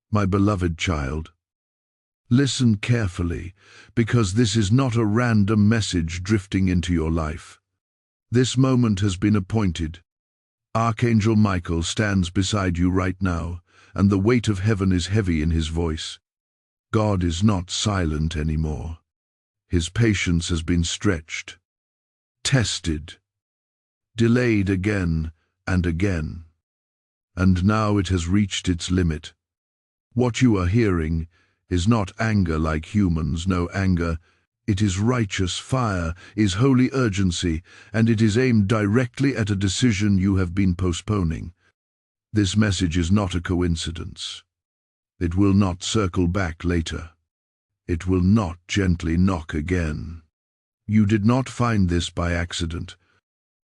My beloved child, listen carefully, because this is not a random message drifting into your life. This moment has been appointed. Archangel Michael stands beside you right now, and the weight of heaven is heavy in his voice. God is not silent anymore. His patience has been stretched, tested, delayed again and again. And now it has reached its limit. What you are hearing is not anger like humans know anger. It is righteous fire, is holy urgency, and it is aimed directly at a decision you have been postponing. This message is not a coincidence. It will not circle back later. It will not gently knock again. You did not find this by accident.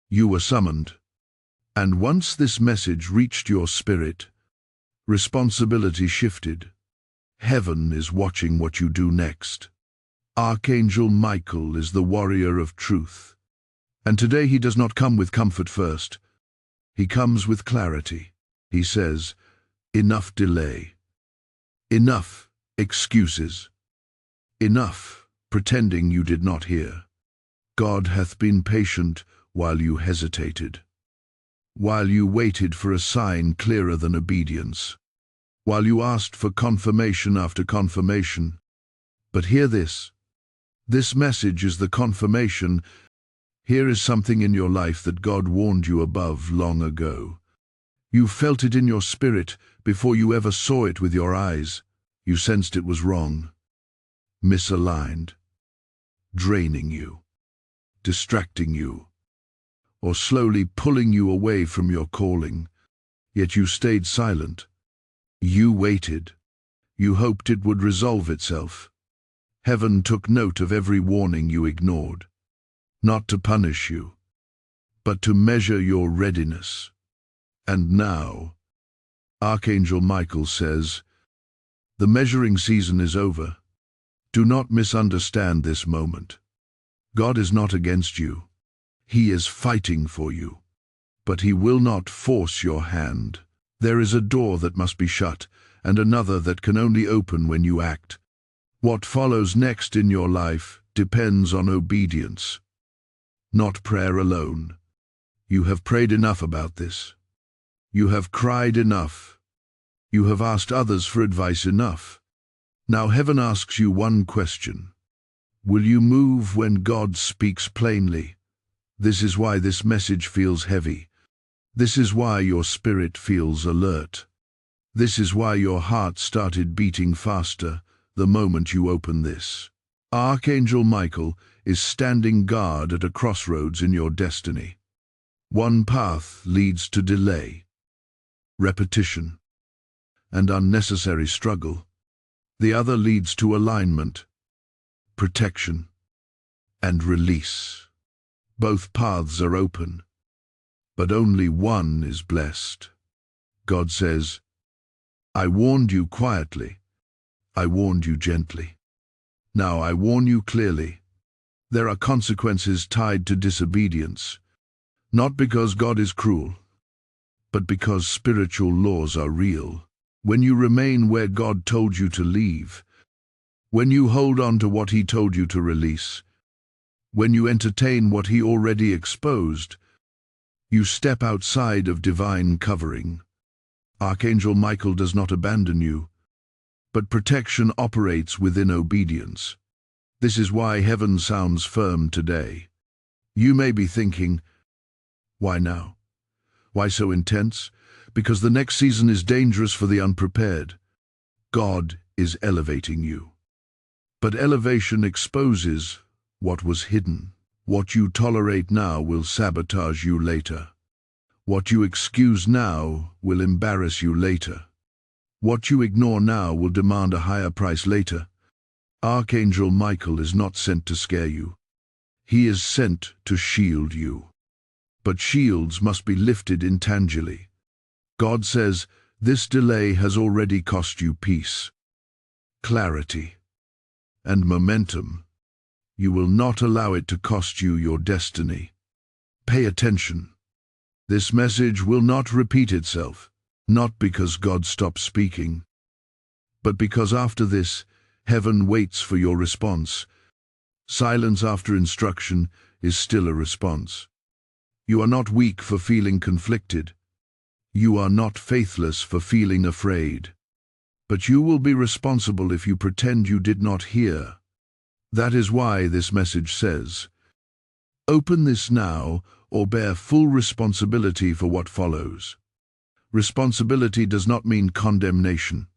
You were summoned. And once this message reached your spirit, responsibility shifted. Heaven is watching what you do next. Archangel Michael is the warrior of truth. And today he does not come with comfort first. He comes with clarity. He says, enough delay. Enough excuses. Enough pretending you did not hear. God hath been patient while you hesitated. While you waited for a sign clearer than obedience. While you asked for confirmation after confirmation. But hear this. This message is the confirmation. Here is something in your life that God warned you above long ago. You felt it in your spirit before you ever saw it with your eyes. You sensed it was wrong, misaligned, draining you, distracting you, or slowly pulling you away from your calling. Yet you stayed silent. You waited. You hoped it would resolve itself. Heaven took note of every warning you ignored, not to punish you, but to measure your readiness. And now, Archangel Michael says, the measuring season is over. Do not misunderstand this moment. God is not against you. He is fighting for you. But he will not force your hand. There is a door that must be shut, and another that can only open when you act. What follows next in your life depends on obedience, not prayer alone. You have prayed enough about this. You have cried enough. You have asked others for advice enough. Now heaven asks you one question. Will you move when God speaks plainly? This is why this message feels heavy. This is why your spirit feels alert. This is why your heart started beating faster the moment you open this. Archangel Michael is standing guard at a crossroads in your destiny. One path leads to delay, repetition, and unnecessary struggle. The other leads to alignment, protection, and release. Both paths are open, but only one is blessed. God says, I warned you quietly. I warned you gently. Now I warn you clearly. There are consequences tied to disobedience, not because God is cruel, but because spiritual laws are real. When you remain where God told you to leave, when you hold on to what he told you to release, when you entertain what he already exposed, you step outside of divine covering. Archangel Michael does not abandon you, but protection operates within obedience. This is why heaven sounds firm today. You may be thinking, why now? Why so intense? Because the next season is dangerous for the unprepared. God is elevating you. But elevation exposes what was hidden. What you tolerate now will sabotage you later. What you excuse now will embarrass you later. What you ignore now will demand a higher price later. Archangel Michael is not sent to scare you. He is sent to shield you. But shields must be lifted intangibly. God says, this delay has already cost you peace, clarity, and momentum. You will not allow it to cost you your destiny. Pay attention. This message will not repeat itself, not because God stopped speaking, but because after this, heaven waits for your response. Silence after instruction is still a response. You are not weak for feeling conflicted. You are not faithless for feeling afraid. But you will be responsible if you pretend you did not hear. That is why this message says, open this now or bear full responsibility for what follows. Responsibility does not mean condemnation.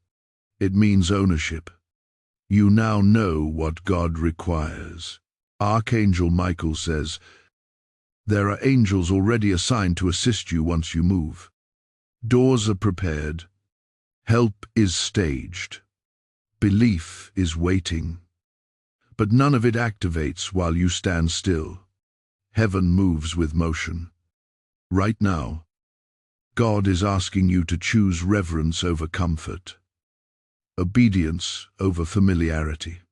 It means ownership. You now know what God requires. Archangel Michael says, there are angels already assigned to assist you once you move. Doors are prepared. Help is staged. Belief is waiting. But none of it activates while you stand still. Heaven moves with motion. Right now, God is asking you to choose reverence over comfort, obedience over familiarity,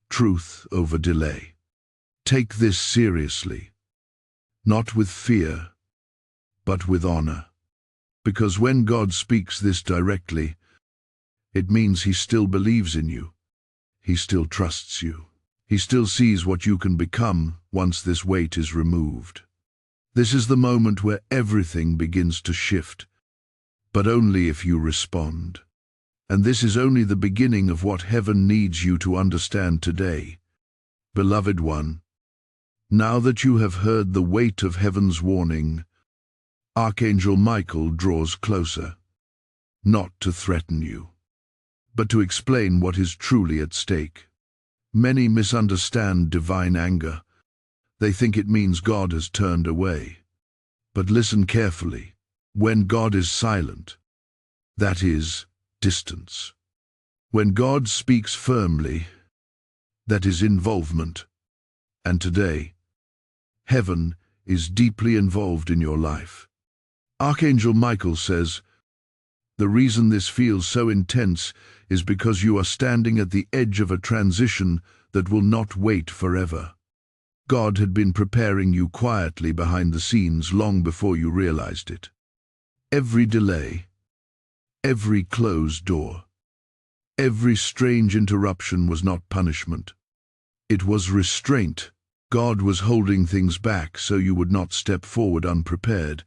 truth over delay. Take this seriously, not with fear, but with honor. Because when God speaks this directly, it means He still believes in you. He still trusts you. He still sees what you can become once this weight is removed. This is the moment where everything begins to shift, but only if you respond. And this is only the beginning of what heaven needs you to understand today. Beloved one, now that you have heard the weight of heaven's warning, Archangel Michael draws closer, not to threaten you, but to explain what is truly at stake. Many misunderstand divine anger. They think it means God has turned away. But listen carefully. When God is silent, that is distance. When God speaks firmly, that is involvement. And today, heaven is deeply involved in your life. Archangel Michael says, the reason this feels so intense is because you are standing at the edge of a transition that will not wait forever. God had been preparing you quietly behind the scenes long before you realized it. Every delay, every closed door, every strange interruption was not punishment. It was restraint. God was holding things back so you would not step forward unprepared.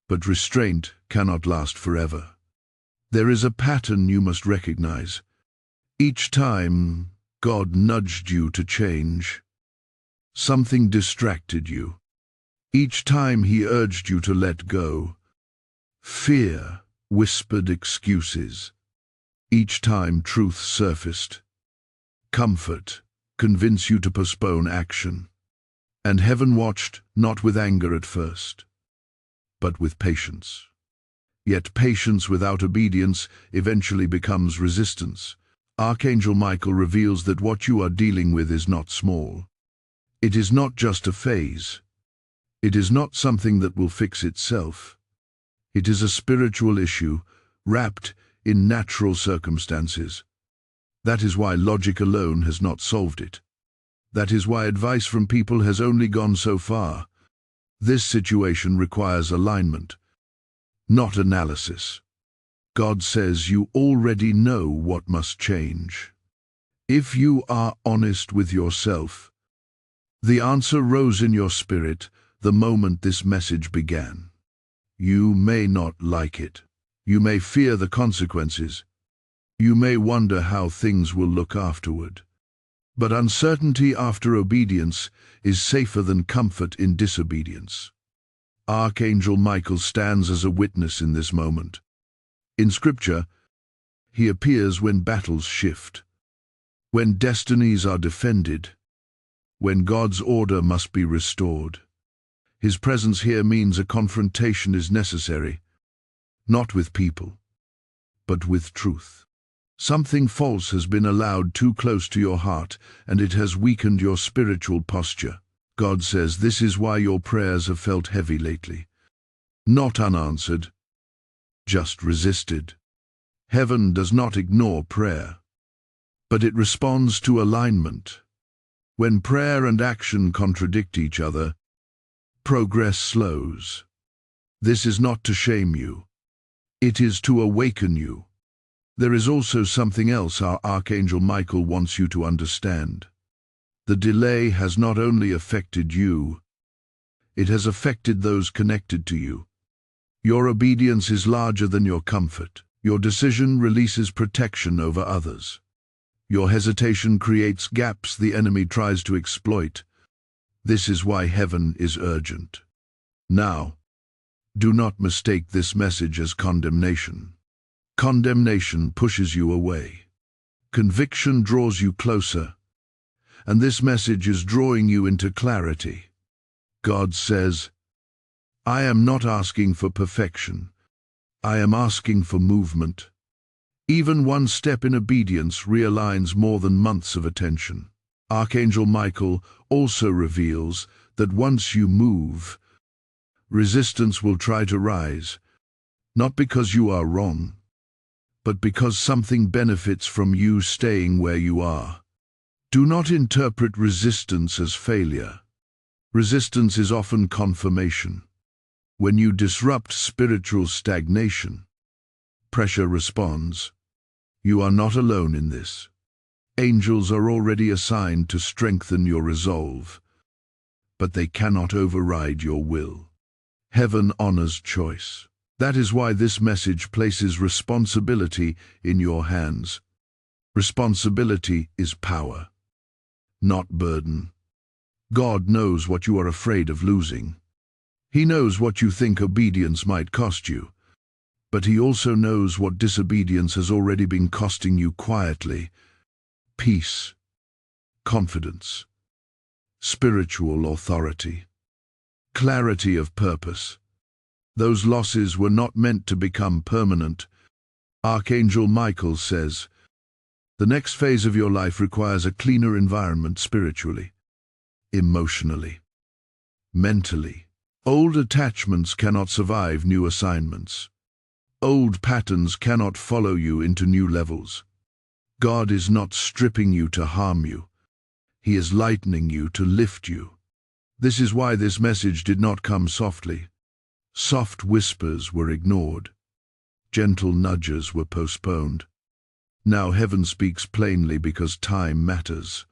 But restraint cannot last forever. There is a pattern you must recognize. Each time God nudged you to change, something distracted you. Each time He urged you to let go, fear whispered excuses. Each time truth surfaced, comfort convinced you to postpone action. And heaven watched, not with anger at first, but with patience. Yet patience without obedience eventually becomes resistance. Archangel Michael reveals that what you are dealing with is not small. It is not just a phase. It is not something that will fix itself. It is a spiritual issue wrapped in natural circumstances. That is why logic alone has not solved it. That is why advice from people has only gone so far. This situation requires alignment, not analysis. God says you already know what must change. If you are honest with yourself, the answer rose in your spirit the moment this message began. You may not like it. You may fear the consequences. You may wonder how things will look afterward. But uncertainty after obedience is safer than comfort in disobedience. Archangel Michael stands as a witness in this moment. In Scripture, he appears when battles shift, when destinies are defended, when God's order must be restored. His presence here means a confrontation is necessary, not with people, but with truth. Something false has been allowed too close to your heart, and it has weakened your spiritual posture. God says this is why your prayers have felt heavy lately. Not unanswered, just resisted. Heaven does not ignore prayer, but it responds to alignment. When prayer and action contradict each other, progress slows. This is not to shame you. It is to awaken you. There is also something else our Archangel Michael wants you to understand. The delay has not only affected you, it has affected those connected to you. Your obedience is larger than your comfort. Your decision releases protection over others. Your hesitation creates gaps the enemy tries to exploit. This is why heaven is urgent. Now, do not mistake this message as condemnation. Condemnation pushes you away. Conviction draws you closer, and this message is drawing you into clarity. God says, I am not asking for perfection. I am asking for movement. Even one step in obedience realigns more than months of attention. Archangel Michael also reveals that once you move, resistance will try to rise, not because you are wrong, but because something benefits from you staying where you are. Do not interpret resistance as failure. Resistance is often confirmation. When you disrupt spiritual stagnation, pressure responds. You are not alone in this. Angels are already assigned to strengthen your resolve, but they cannot override your will. Heaven honors choice. That is why this message places responsibility in your hands. Responsibility is power, not burden. God knows what you are afraid of losing. He knows what you think obedience might cost you, but He also knows what disobedience has already been costing you quietly. Peace, confidence, spiritual authority, clarity of purpose. Those losses were not meant to become permanent. Archangel Michael says, the next phase of your life requires a cleaner environment spiritually, emotionally, mentally. Old attachments cannot survive new assignments. Old patterns cannot follow you into new levels. God is not stripping you to harm you. He is lightening you to lift you. This is why this message did not come softly. Soft whispers were ignored. Gentle nudges were postponed. Now heaven speaks plainly because time matters.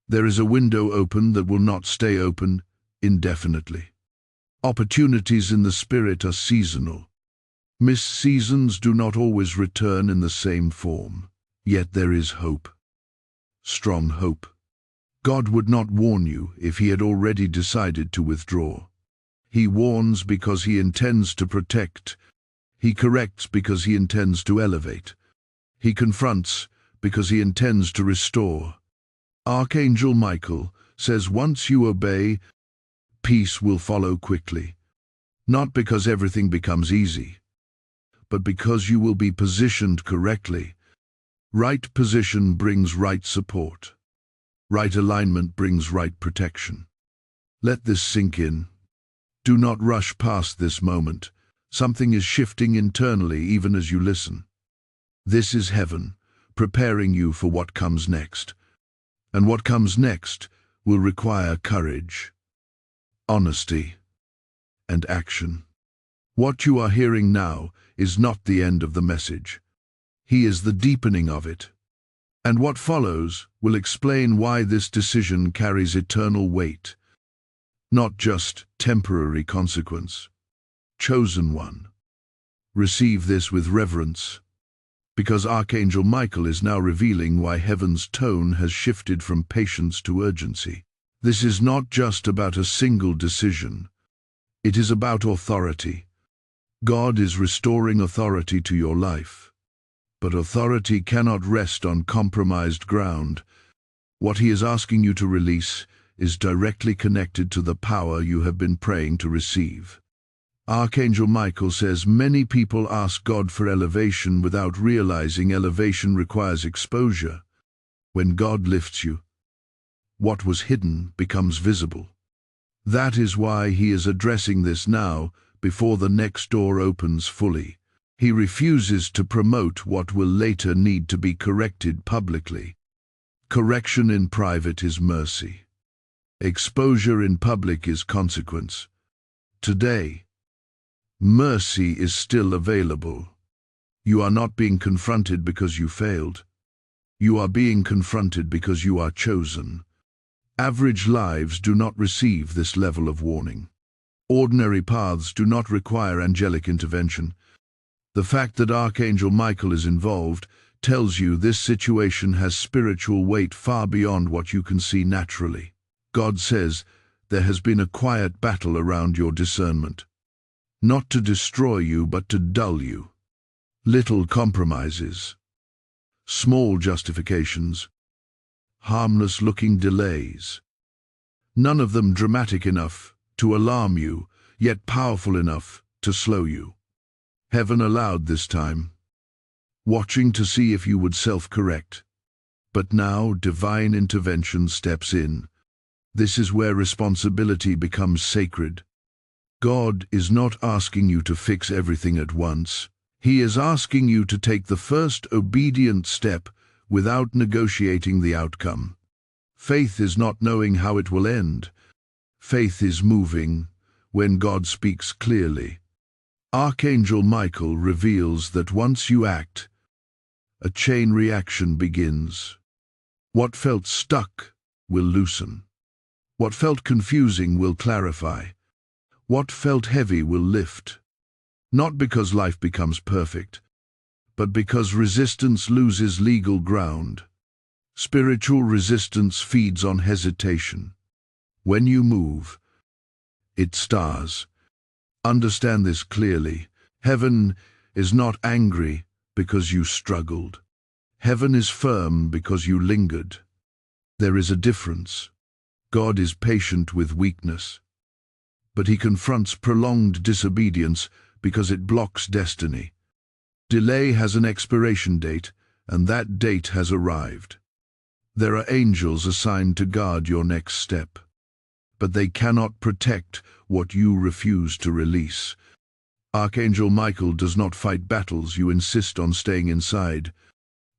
There is a window open that will not stay open indefinitely. Opportunities in the spirit are seasonal. Missed seasons do not always return in the same form. Yet there is hope. Strong hope. God would not warn you if He had already decided to withdraw. He warns because He intends to protect. He corrects because He intends to elevate. He confronts because He intends to restore. Archangel Michael says once you obey, peace will follow quickly. Not because everything becomes easy, but because you will be positioned correctly. Right position brings right support. Right alignment brings right protection. Let this sink in. Do not rush past this moment. Something is shifting internally even as you listen. This is heaven, preparing you for what comes next. And what comes next will require courage, honesty, and action. What you are hearing now is not the end of the message. He is the deepening of it. And what follows will explain why this decision carries eternal weight, not just temporary consequence. Chosen one, receive this with reverence, because Archangel Michael is now revealing why heaven's tone has shifted from patience to urgency. This is not just about a single decision. It is about authority. God is restoring authority to your life. But authority cannot rest on compromised ground. What He is asking you to release is directly connected to the power you have been praying to receive. Archangel Michael says many people ask God for elevation without realizing elevation requires exposure. When God lifts you, what was hidden becomes visible. That is why He is addressing this now, before the next door opens fully. He refuses to promote what will later need to be corrected publicly. Correction in private is mercy. Exposure in public is consequence. Today, mercy is still available. You are not being confronted because you failed. You are being confronted because you are chosen. Average lives do not receive this level of warning. Ordinary paths do not require angelic intervention. The fact that Archangel Michael is involved tells you this situation has spiritual weight far beyond what you can see naturally. God says there has been a quiet battle around your discernment. Not to destroy you, but to dull you. Little compromises, small justifications, harmless-looking delays. None of them dramatic enough to alarm you, yet powerful enough to slow you. Heaven allowed this time, watching to see if you would self-correct. But now divine intervention steps in. This is where responsibility becomes sacred. God is not asking you to fix everything at once. He is asking you to take the first obedient step without negotiating the outcome. Faith is not knowing how it will end. Faith is moving when God speaks clearly. Archangel Michael reveals that once you act, a chain reaction begins. What felt stuck will loosen. What felt confusing will clarify. What felt heavy will lift. Not because life becomes perfect, but because resistance loses legal ground. Spiritual resistance feeds on hesitation. When you move, it stars. Understand this clearly. Heaven is not angry because you struggled. Heaven is firm because you lingered. There is a difference. God is patient with weakness, but he confronts prolonged disobedience because it blocks destiny. Delay has an expiration date, and that date has arrived. There are angels assigned to guard your next step, but they cannot protect what you refuse to release. Archangel Michael does not fight battles you insist on staying inside.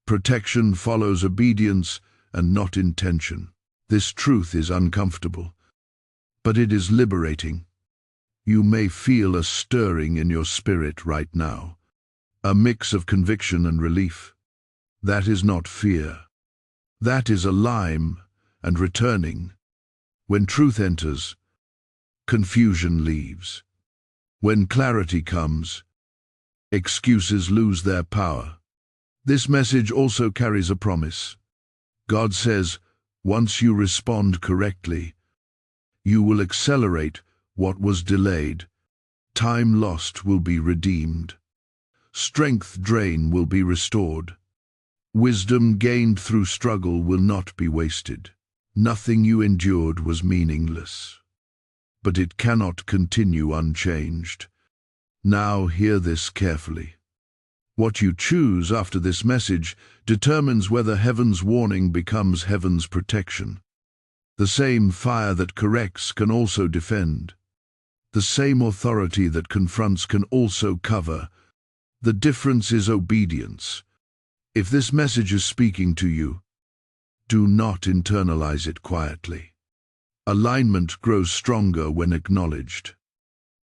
Protection follows obedience and not intention. This truth is uncomfortable, but it is liberating. You may feel a stirring in your spirit right now, a mix of conviction and relief. That is not fear. That is a lime and returning. When truth enters, confusion leaves. When clarity comes, excuses lose their power. This message also carries a promise. God says, once you respond correctly, you will accelerate what was delayed. Time lost will be redeemed. Strength drained will be restored. Wisdom gained through struggle will not be wasted. Nothing you endured was meaningless, but it cannot continue unchanged. Now hear this carefully. What you choose after this message determines whether heaven's warning becomes heaven's protection. The same fire that corrects can also defend. The same authority that confronts can also cover. The difference is obedience. If this message is speaking to you, do not internalize it quietly. Alignment grows stronger when acknowledged.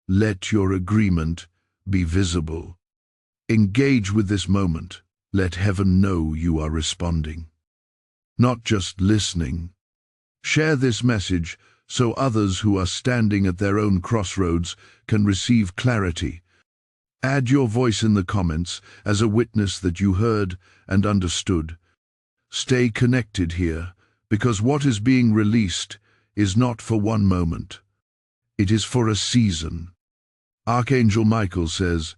Let your agreement be visible. Engage with this moment. Let heaven know you are responding, not just listening. Share this message so others who are standing at their own crossroads can receive clarity. Add your voice in the comments as a witness that you heard and understood. Stay connected here, because what is being released is not for one moment. It is for a season. Archangel Michael says,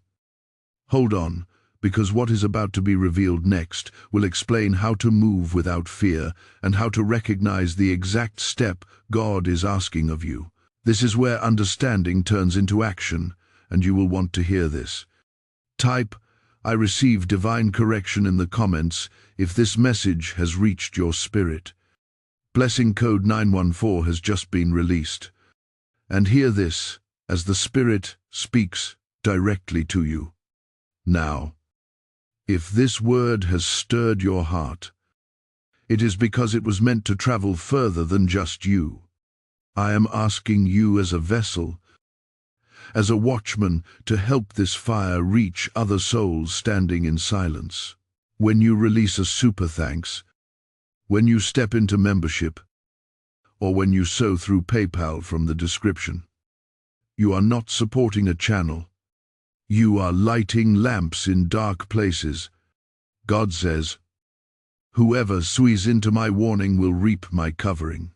hold on, because what is about to be revealed next will explain how to move without fear and how to recognize the exact step God is asking of you. This is where understanding turns into action, and you will want to hear this. Type, I receive divine correction in the comments if this message has reached your spirit. Blessing code 914 has just been released. And hear this as the Spirit speaks directly to you. Now, if this word has stirred your heart, it is because it was meant to travel further than just you. I am asking you as a vessel, as a watchman to help this fire reach other souls standing in silence. When you release a super thanks, when you step into membership, or when you sow through PayPal from the description, you are not supporting a channel. You are lighting lamps in dark places. God says, "Whoever sows into my warning will reap my covering."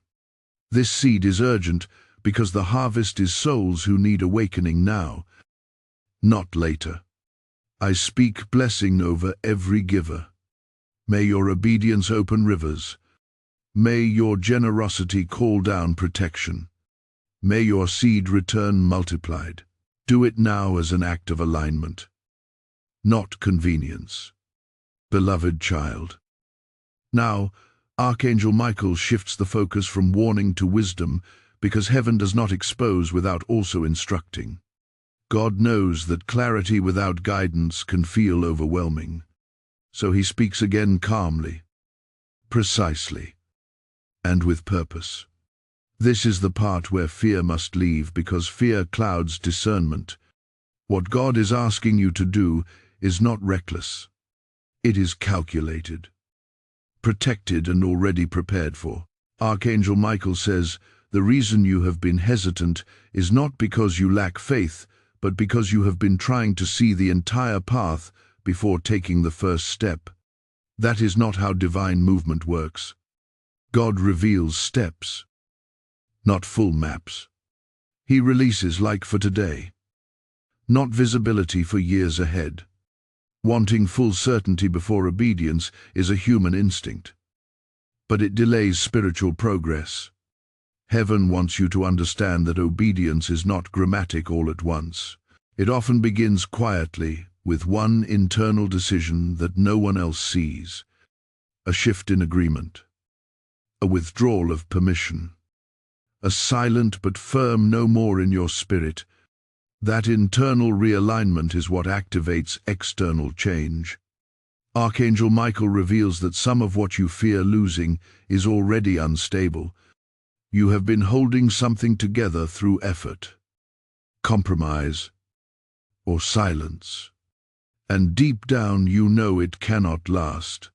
This seed is urgent because the harvest is souls who need awakening now, not later. I speak blessing over every giver. May your obedience open rivers. May your generosity call down protection. May your seed return multiplied. Do it now as an act of alignment, not convenience. Beloved child. Now, Archangel Michael shifts the focus from warning to wisdom because heaven does not expose without also instructing. God knows that clarity without guidance can feel overwhelming. So he speaks again calmly, precisely, and with purpose. This is the part where fear must leave because fear clouds discernment. What God is asking you to do is not reckless. It is calculated, protected, and already prepared for. Archangel Michael says, the reason you have been hesitant is not because you lack faith, but because you have been trying to see the entire path before taking the first step. That is not how divine movement works. God reveals steps, not full maps. He releases like for today, not visibility for years ahead. Wanting full certainty before obedience is a human instinct, but it delays spiritual progress. Heaven wants you to understand that obedience is not dramatic all at once. It often begins quietly, with one internal decision that no one else sees. A shift in agreement, a withdrawal of permission, a silent but firm no more in your spirit. That internal realignment is what activates external change. Archangel Michael reveals that some of what you fear losing is already unstable. You have been holding something together through effort, compromise, or silence. And deep down you know it cannot last.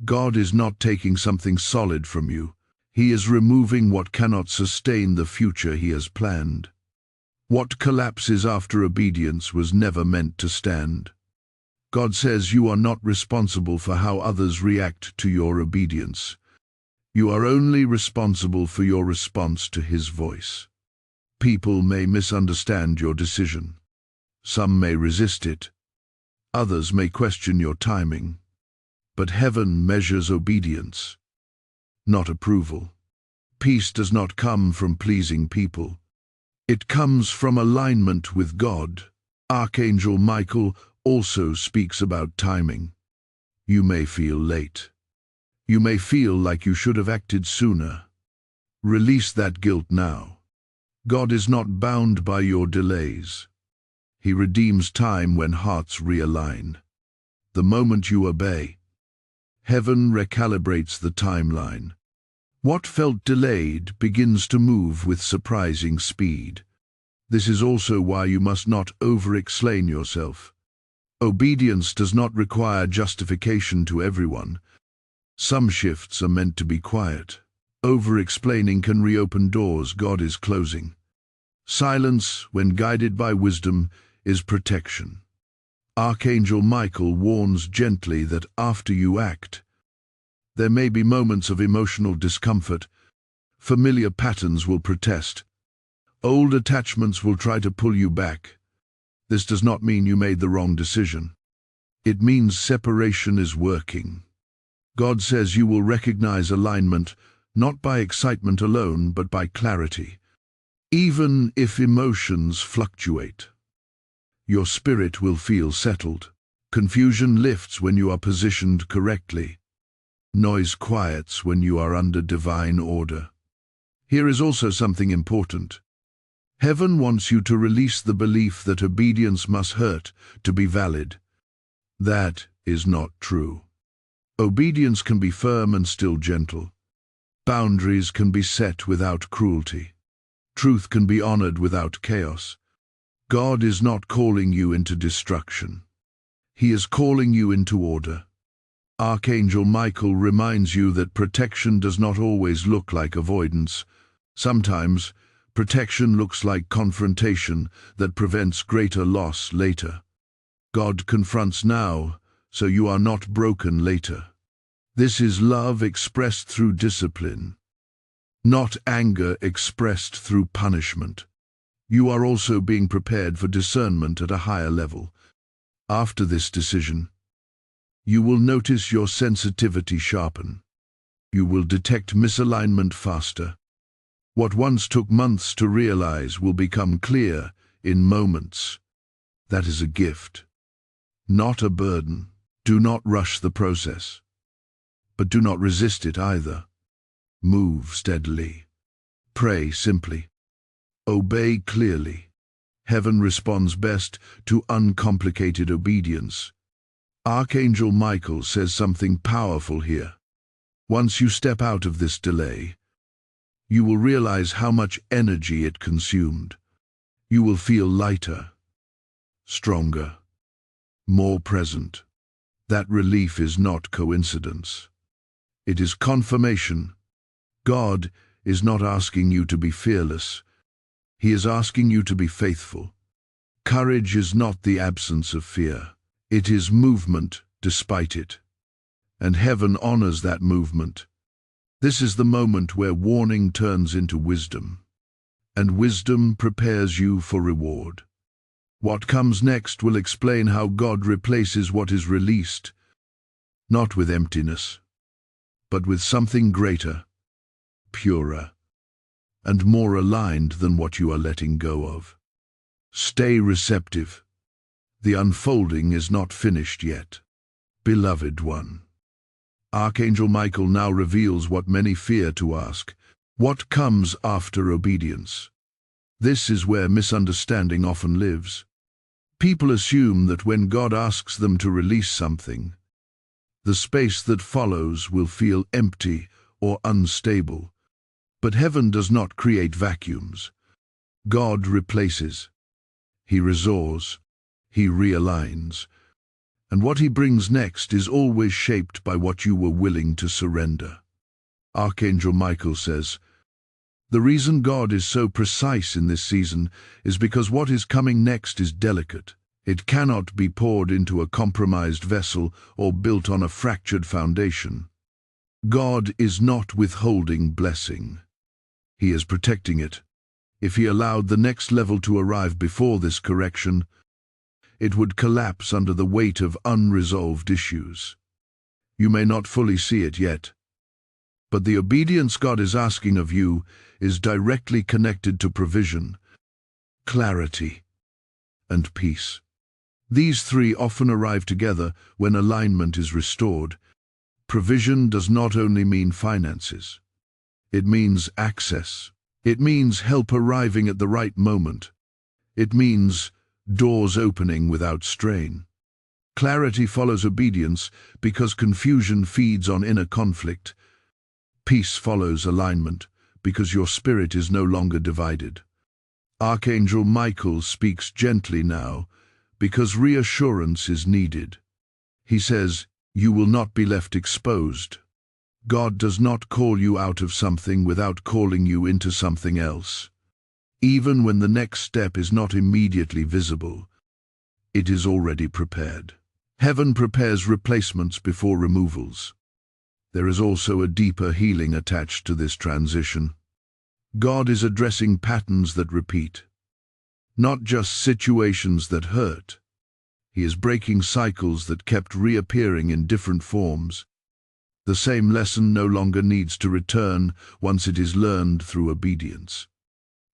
God is not taking something solid from you. He is removing what cannot sustain the future he has planned. What collapses after obedience was never meant to stand. God says you are not responsible for how others react to your obedience. You are only responsible for your response to his voice. People may misunderstand your decision. Some may resist it. Others may question your timing. But heaven measures obedience, not approval. Peace does not come from pleasing people. It comes from alignment with God. Archangel Michael also speaks about timing. You may feel late. You may feel like you should have acted sooner. Release that guilt now. God is not bound by your delays. He redeems time when hearts realign. The moment you obey, heaven recalibrates the timeline. What felt delayed begins to move with surprising speed. This is also why you must not over-explain yourself. Obedience does not require justification to everyone. Some shifts are meant to be quiet. Over-explaining can reopen doors God is closing. Silence, when guided by wisdom, is protection. Archangel Michael warns gently that after you act, there may be moments of emotional discomfort. Familiar patterns will protest. Old attachments will try to pull you back. This does not mean you made the wrong decision. It means separation is working. God says you will recognize alignment not by excitement alone, but by clarity. Even if emotions fluctuate, your spirit will feel settled. Confusion lifts when you are positioned correctly. Noise quiets when you are under divine order. Here is also something important. Heaven wants you to release the belief that obedience must hurt to be valid. That is not true. Obedience can be firm and still gentle. Boundaries can be set without cruelty. Truth can be honored without chaos. God is not calling you into destruction. He is calling you into order. Archangel Michael reminds you that protection does not always look like avoidance. Sometimes, protection looks like confrontation that prevents greater loss later. God confronts now, so you are not broken later. This is love expressed through discipline, not anger expressed through punishment. You are also being prepared for discernment at a higher level. After this decision, you will notice your sensitivity sharpen. You will detect misalignment faster. What once took months to realize will become clear in moments. That is a gift, not a burden. Do not rush the process, but do not resist it either. Move steadily. Pray simply. Obey clearly. Heaven responds best to uncomplicated obedience. Archangel Michael says something powerful here. Once you step out of this delay, you will realize how much energy it consumed. You will feel lighter, stronger, more present. That relief is not coincidence. It is confirmation. God is not asking you to be fearless. He is asking you to be faithful. Courage is not the absence of fear. It is movement despite it. And heaven honors that movement. This is the moment where warning turns into wisdom. And wisdom prepares you for reward. What comes next will explain how God replaces what is released, not with emptiness, but with something greater, purer, and more aligned than what you are letting go of. Stay receptive. The unfolding is not finished yet. Beloved one, Archangel Michael now reveals what many fear to ask. What comes after obedience? This is where misunderstanding often lives. People assume that when God asks them to release something, the space that follows will feel empty or unstable. But heaven does not create vacuums. God replaces. He restores. He realigns. And what he brings next is always shaped by what you were willing to surrender. Archangel Michael says, the reason God is so precise in this season is because what is coming next is delicate. It cannot be poured into a compromised vessel or built on a fractured foundation. God is not withholding blessing. He is protecting it. If he allowed the next level to arrive before this correction, it would collapse under the weight of unresolved issues. You may not fully see it yet, but the obedience God is asking of you is directly connected to provision, clarity, and peace. These three often arrive together when alignment is restored. Provision does not only mean finances. It means access. It means help arriving at the right moment. It means doors opening without strain. Clarity follows obedience because confusion feeds on inner conflict. Peace follows alignment because your spirit is no longer divided. Archangel Michael speaks gently now because reassurance is needed. He says, you will not be left exposed. God does not call you out of something without calling you into something else. Even when the next step is not immediately visible, it is already prepared. Heaven prepares replacements before removals. There is also a deeper healing attached to this transition. God is addressing patterns that repeat, not just situations that hurt. He is breaking cycles that kept reappearing in different forms. The same lesson no longer needs to return once it is learned through obedience.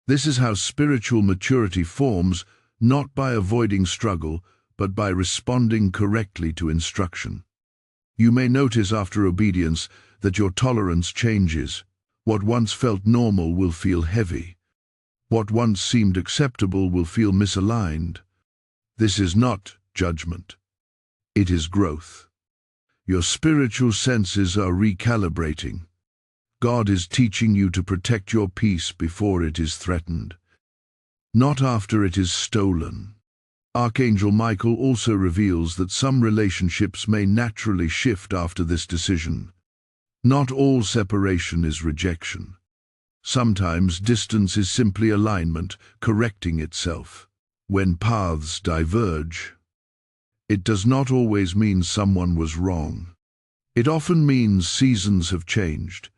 This is how spiritual maturity forms, not by avoiding struggle, but by responding correctly to instruction. You may notice after obedience that your tolerance changes. What once felt normal will feel heavy. What once seemed acceptable will feel misaligned. This is not judgment. It is growth. Your spiritual senses are recalibrating. God is teaching you to protect your peace before it is threatened. not after it is stolen. Archangel Michael also reveals that some relationships may naturally shift after this decision. Not all separation is rejection. Sometimes distance is simply alignment, correcting itself. When paths diverge, it does not always mean someone was wrong. It often means seasons have changed.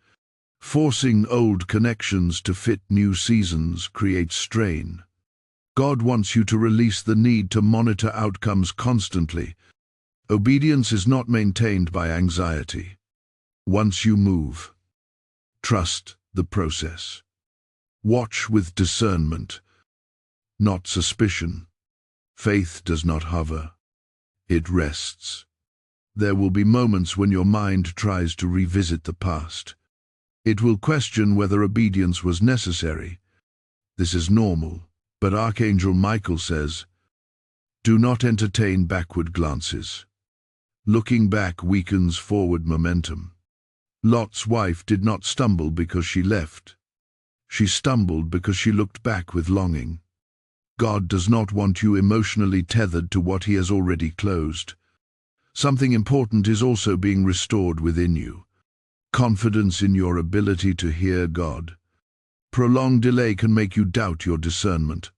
Forcing old connections to fit new seasons creates strain. God wants you to release the need to monitor outcomes constantly. Obedience is not maintained by anxiety. Once you move, trust the process. Watch with discernment, not suspicion. Faith does not hover. It rests. There will be moments when your mind tries to revisit the past. It will question whether obedience was necessary. This is normal, but Archangel Michael says, do not entertain backward glances. Looking back weakens forward momentum. Lot's wife did not stumble because she left. She stumbled because she looked back with longing. God does not want you emotionally tethered to what He has already closed. Something important is also being restored within you. Confidence in your ability to hear God. Prolonged delay can make you doubt your discernment.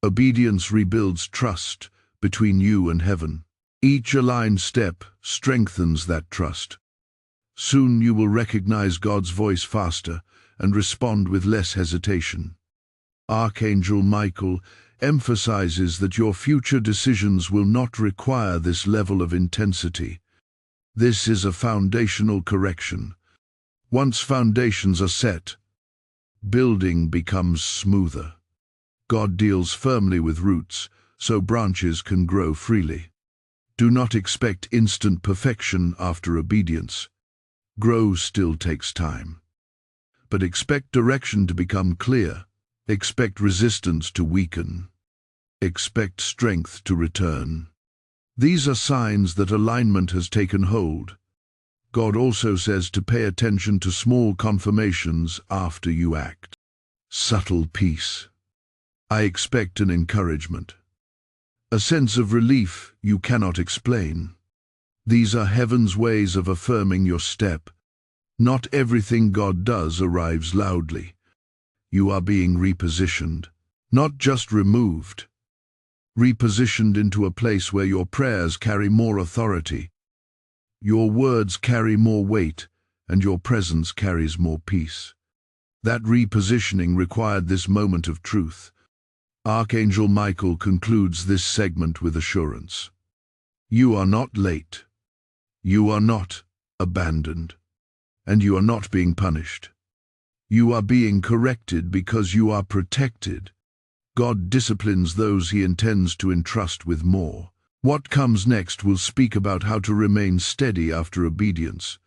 Obedience rebuilds trust between you and heaven. Each aligned step strengthens that trust. Soon you will recognize God's voice faster and respond with less hesitation. Archangel Michael emphasizes that your future decisions will not require this level of intensity. This is a foundational correction. Once foundations are set, building becomes smoother. God deals firmly with roots, so branches can grow freely. Do not expect instant perfection after obedience. Growth still takes time. But expect direction to become clear. Expect resistance to weaken. Expect strength to return. These are signs that alignment has taken hold. God also says to pay attention to small confirmations after you act. Subtle peace. I expect an encouragement. A sense of relief you cannot explain. These are heaven's ways of affirming your step. Not everything God does arrives loudly. You are being repositioned, not just removed. Repositioned into a place where your prayers carry more authority. Your words carry more weight, and your presence carries more peace. That repositioning required this moment of truth. Archangel Michael concludes this segment with assurance. You are not late. You are not abandoned. And you are not being punished. You are being corrected because you are protected. God disciplines those He intends to entrust with more. What comes next will speak about how to remain steady after obedience,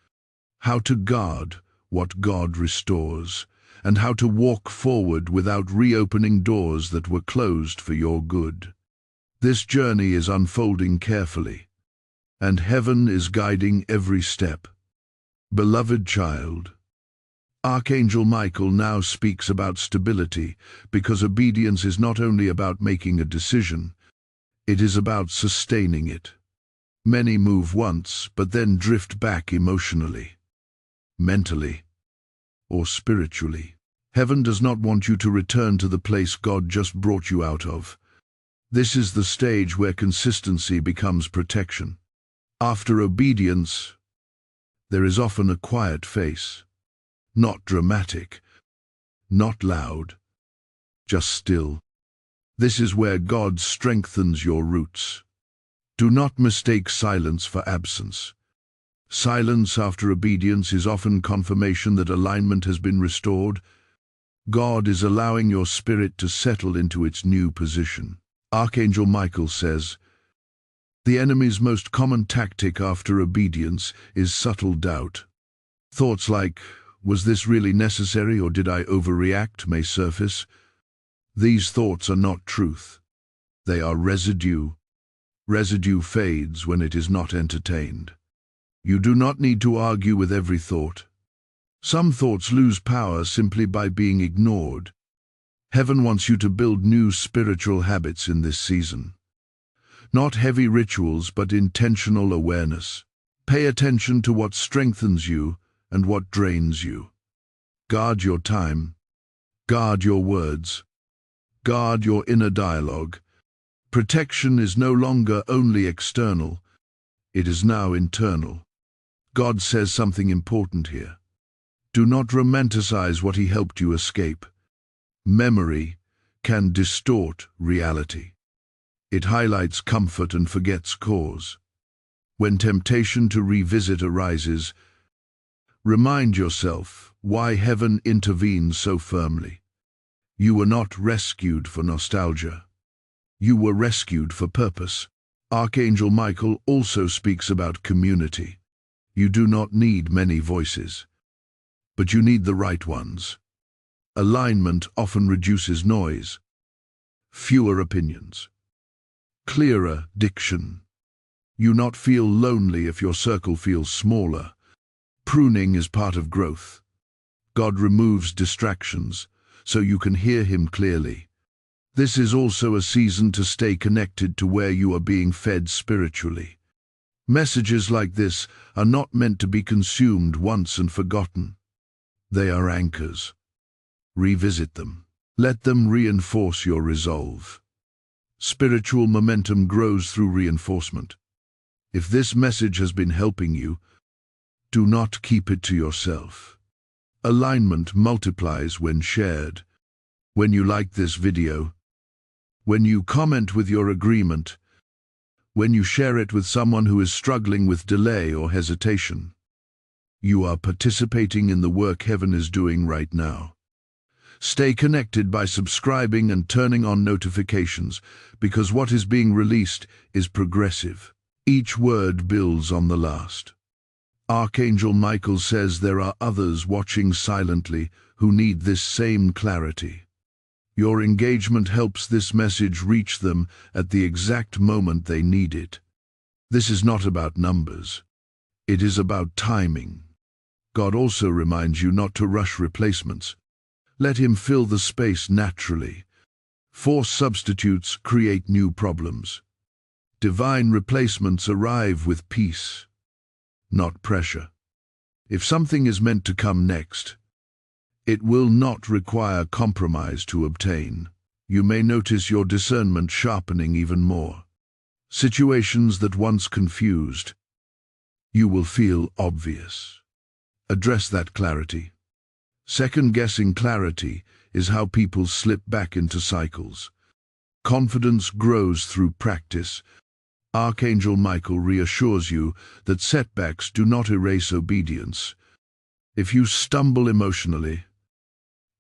how to guard what God restores, and how to walk forward without reopening doors that were closed for your good. This journey is unfolding carefully, and heaven is guiding every step. Beloved child, Archangel Michael now speaks about stability, because obedience is not only about making a decision, it is about sustaining it. Many move once, but then drift back emotionally, mentally, or spiritually. Heaven does not want you to return to the place God just brought you out of. This is the stage where consistency becomes protection. After obedience, there is often a quiet face. Not dramatic, not loud, just still. This is where God strengthens your roots. Do not mistake silence for absence. Silence after obedience is often confirmation that alignment has been restored. God is allowing your spirit to settle into its new position. Archangel Michael says, the enemy's most common tactic after obedience is subtle doubt. Thoughts like, was this really necessary or did I overreact, may surface. These thoughts are not truth. They are residue. Residue fades when it is not entertained. You do not need to argue with every thought. Some thoughts lose power simply by being ignored. Heaven wants you to build new spiritual habits in this season. Not heavy rituals, but intentional awareness. Pay attention to what strengthens you and what drains you. Guard your time. Guard your words. Guard your inner dialogue. Protection is no longer only external, it is now internal. God says something important here. Do not romanticize what He helped you escape. Memory can distort reality. It highlights comfort and forgets cause. When temptation to revisit arises, remind yourself why heaven intervenes so firmly. You were not rescued for nostalgia. You were rescued for purpose. Archangel Michael also speaks about community. You do not need many voices, but you need the right ones. Alignment often reduces noise. Fewer opinions. Clearer diction. You not feel lonely if your circle feels smaller. Pruning is part of growth. God removes distractions so you can hear Him clearly. This is also a season to stay connected to where you are being fed spiritually. Messages like this are not meant to be consumed once and forgotten. They are anchors. Revisit them. Let them reinforce your resolve. Spiritual momentum grows through reinforcement. If this message has been helping you, do not keep it to yourself. Alignment multiplies when shared. When you like this video, when you comment with your agreement, when you share it with someone who is struggling with delay or hesitation, you are participating in the work heaven is doing right now. Stay connected by subscribing and turning on notifications, because what is being released is progressive. Each word builds on the last. Archangel Michael says there are others watching silently who need this same clarity. Your engagement helps this message reach them at the exact moment they need it. This is not about numbers. It is about timing. God also reminds you not to rush replacements. Let Him fill the space naturally. Forced substitutes create new problems. Divine replacements arrive with peace, not pressure. If something is meant to come next, it will not require compromise to obtain. You may notice your discernment sharpening even more. Situations that once confused, you will feel obvious. Address that clarity. Second-guessing clarity is how people slip back into cycles. Confidence grows through practice. Archangel Michael reassures you that setbacks do not erase obedience. If you stumble emotionally,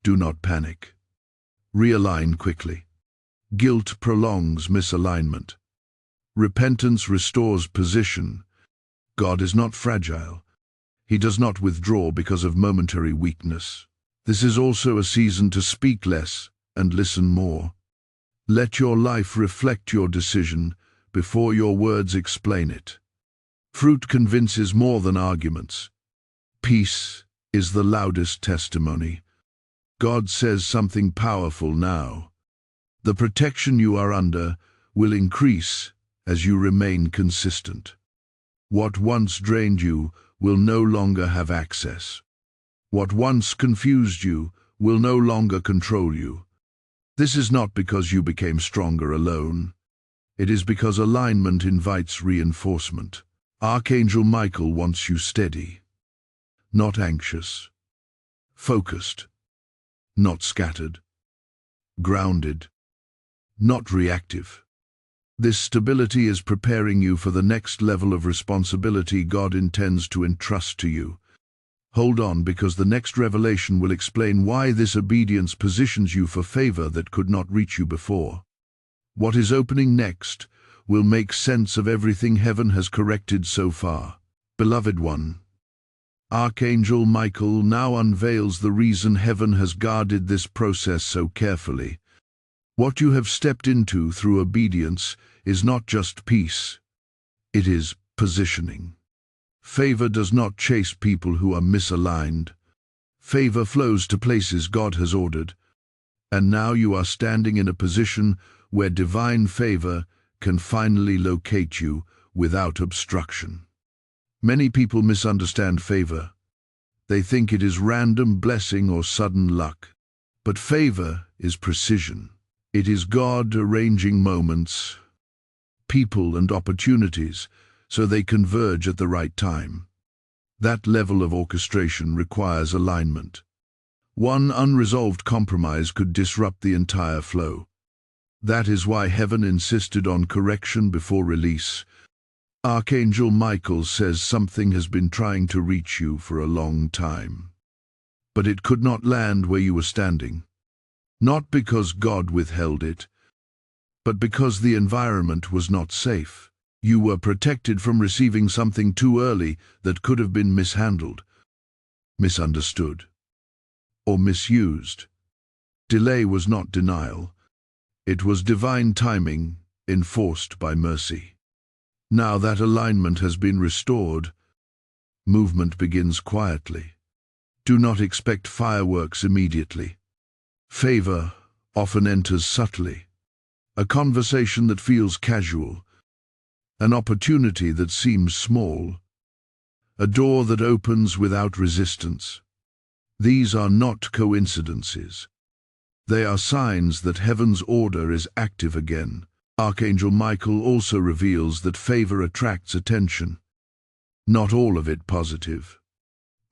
do not panic. Realign quickly. Guilt prolongs misalignment. Repentance restores position. God is not fragile. He does not withdraw because of momentary weakness. This is also a season to speak less and listen more. Let your life reflect your decision before your words explain it. Fruit convinces more than arguments. Peace is the loudest testimony. God says something powerful now. The protection you are under will increase as you remain consistent. What once drained you will no longer have access. What once confused you will no longer control you. This is not because you became stronger alone. It is because alignment invites reinforcement. Archangel Michael wants you steady, not anxious, focused, not scattered, grounded, not reactive. This stability is preparing you for the next level of responsibility God intends to entrust to you. Hold on, because the next revelation will explain why this obedience positions you for favor that could not reach you before. What is opening next will make sense of everything heaven has corrected so far. Beloved one, Archangel Michael now unveils the reason heaven has guarded this process so carefully. What you have stepped into through obedience is not just peace, it is positioning. Favor does not chase people who are misaligned. Favor flows to places God has ordered. And now you are standing in a position where divine favor can finally locate you without obstruction. Many people misunderstand favor. They think it is random blessing or sudden luck. But favor is precision. It is God arranging moments, people and opportunities so they converge at the right time. That level of orchestration requires alignment. One unresolved compromise could disrupt the entire flow. That is why heaven insisted on correction before release. Archangel Michael says something has been trying to reach you for a long time. But it could not land where you were standing. Not because God withheld it, but because the environment was not safe. You were protected from receiving something too early that could have been mishandled, misunderstood, or misused. Delay was not denial. It was divine timing, enforced by mercy. Now that alignment has been restored, movement begins quietly. Do not expect fireworks immediately. Favor often enters subtly. A conversation that feels casual, an opportunity that seems small, a door that opens without resistance. These are not coincidences. They are signs that heaven's order is active again. Archangel Michael also reveals that favor attracts attention. Not all of it positive.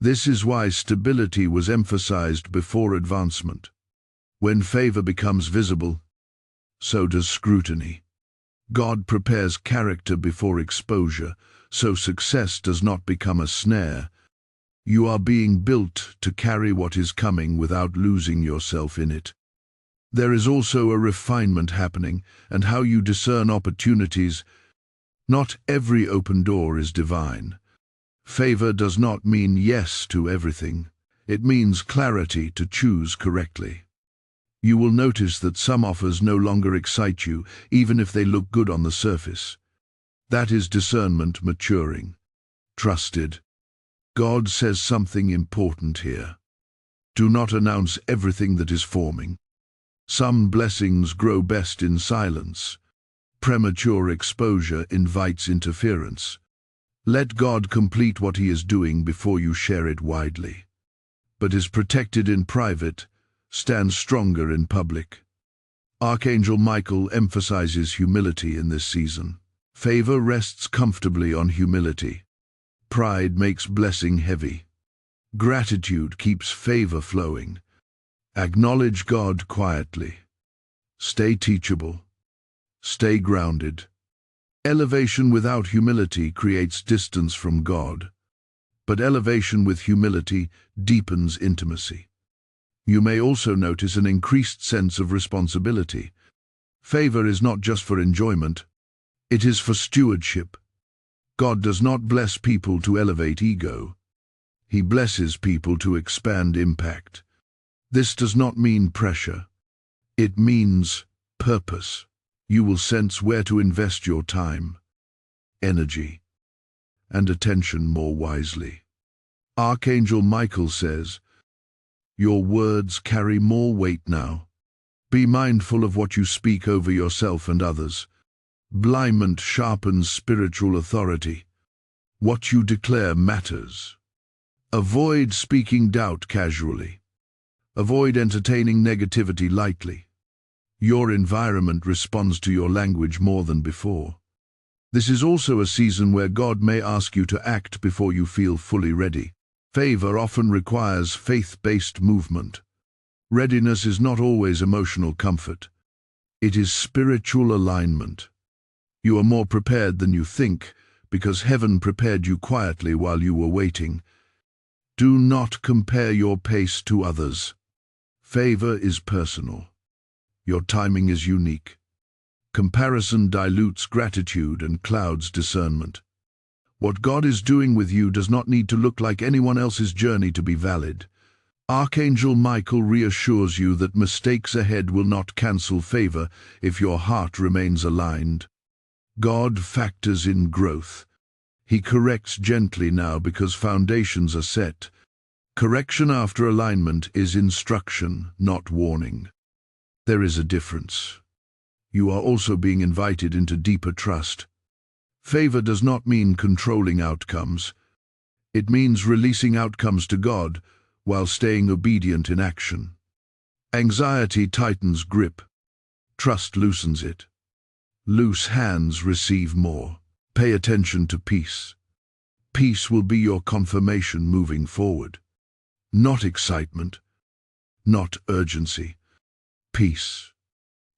This is why stability was emphasized before advancement. When favor becomes visible, so does scrutiny. God prepares character before exposure, so success does not become a snare. You are being built to carry what is coming without losing yourself in it. There is also a refinement happening, and how you discern opportunities. Not every open door is divine. Favor does not mean yes to everything. It means clarity to choose correctly. You will notice that some offers no longer excite you, even if they look good on the surface. That is discernment maturing. Trusted. God says something important here. Do not announce everything that is forming. Some blessings grow best in silence. Premature exposure invites interference. Let God complete what He is doing before you share it widely. But is protected in private, stand stronger in public. Archangel Michael emphasizes humility in this season. Favor rests comfortably on humility. Pride makes blessing heavy. Gratitude keeps favor flowing. Acknowledge God quietly. Stay teachable. Stay grounded. Elevation without humility creates distance from God. But elevation with humility deepens intimacy. You may also notice an increased sense of responsibility. Favor is not just for enjoyment, it is for stewardship. God does not bless people to elevate ego. He blesses people to expand impact. This does not mean pressure. It means purpose. You will sense where to invest your time, energy, and attention more wisely. Archangel Michael says, your words carry more weight now. Be mindful of what you speak over yourself and others. Alignment sharpens spiritual authority. What you declare matters. Avoid speaking doubt casually. Avoid entertaining negativity lightly. Your environment responds to your language more than before. This is also a season where God may ask you to act before you feel fully ready. Favor often requires faith-based movement. Readiness is not always emotional comfort. It is spiritual alignment. You are more prepared than you think, because heaven prepared you quietly while you were waiting. Do not compare your pace to others. Favor is personal. Your timing is unique. Comparison dilutes gratitude and clouds discernment. What God is doing with you does not need to look like anyone else's journey to be valid. Archangel Michael reassures you that mistakes ahead will not cancel favor if your heart remains aligned. God factors in growth. He corrects gently now because foundations are set. Correction after alignment is instruction, not warning. There is a difference. You are also being invited into deeper trust. Favor does not mean controlling outcomes. It means releasing outcomes to God while staying obedient in action. Anxiety tightens grip. Trust loosens it. Loose hands receive more. Pay attention to peace. Peace will be your confirmation moving forward. Not excitement, not urgency. Peace.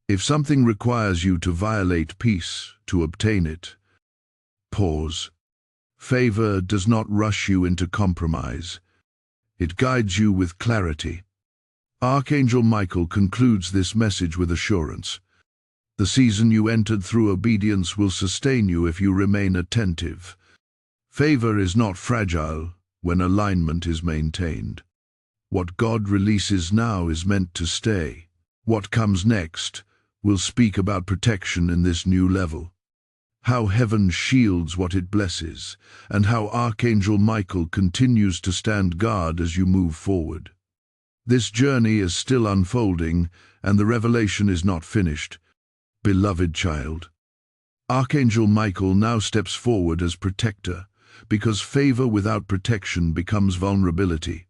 If something requires you to violate peace to obtain it, pause. Favor does not rush you into compromise. It guides you with clarity. Archangel Michael concludes this message with assurance. The season you entered through obedience will sustain you if you remain attentive. Favor is not fragile when alignment is maintained. What God releases now is meant to stay. What comes next will speak about protection in this new level. How heaven shields what it blesses, and how Archangel Michael continues to stand guard as you move forward. This journey is still unfolding, and the revelation is not finished. Beloved child, Archangel Michael now steps forward as protector, because favor without protection becomes vulnerability.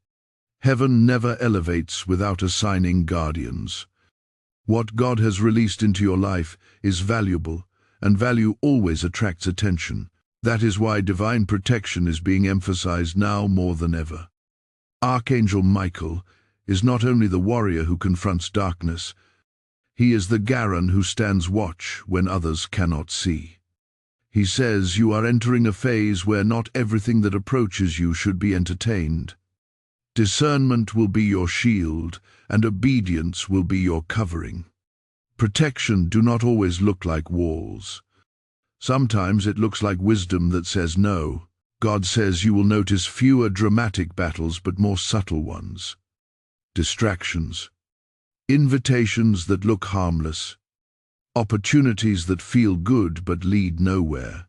Heaven never elevates without assigning guardians. What God has released into your life is valuable, and value always attracts attention. That is why divine protection is being emphasized now more than ever. Archangel Michael is not only the warrior who confronts darkness, he is the Garan who stands watch when others cannot see. He says you are entering a phase where not everything that approaches you should be entertained. Discernment will be your shield, and obedience will be your covering. Protection do not always look like walls. Sometimes it looks like wisdom that says no. God says you will notice fewer dramatic battles but more subtle ones. Distractions. Invitations that look harmless. Opportunities that feel good but lead nowhere.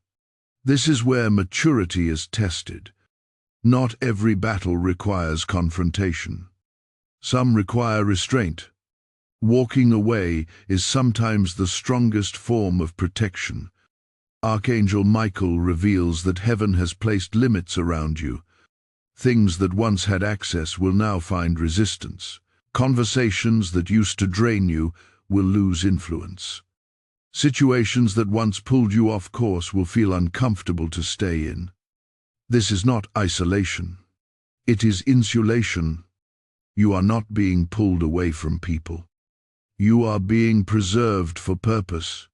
This is where maturity is tested. Not every battle requires confrontation. Some require restraint. Walking away is sometimes the strongest form of protection. Archangel Michael reveals that heaven has placed limits around you. Things that once had access will now find resistance. Conversations that used to drain you will lose influence. Situations that once pulled you off course will feel uncomfortable to stay in. This is not isolation. It is insulation. You are not being pulled away from people. You are being preserved for purpose.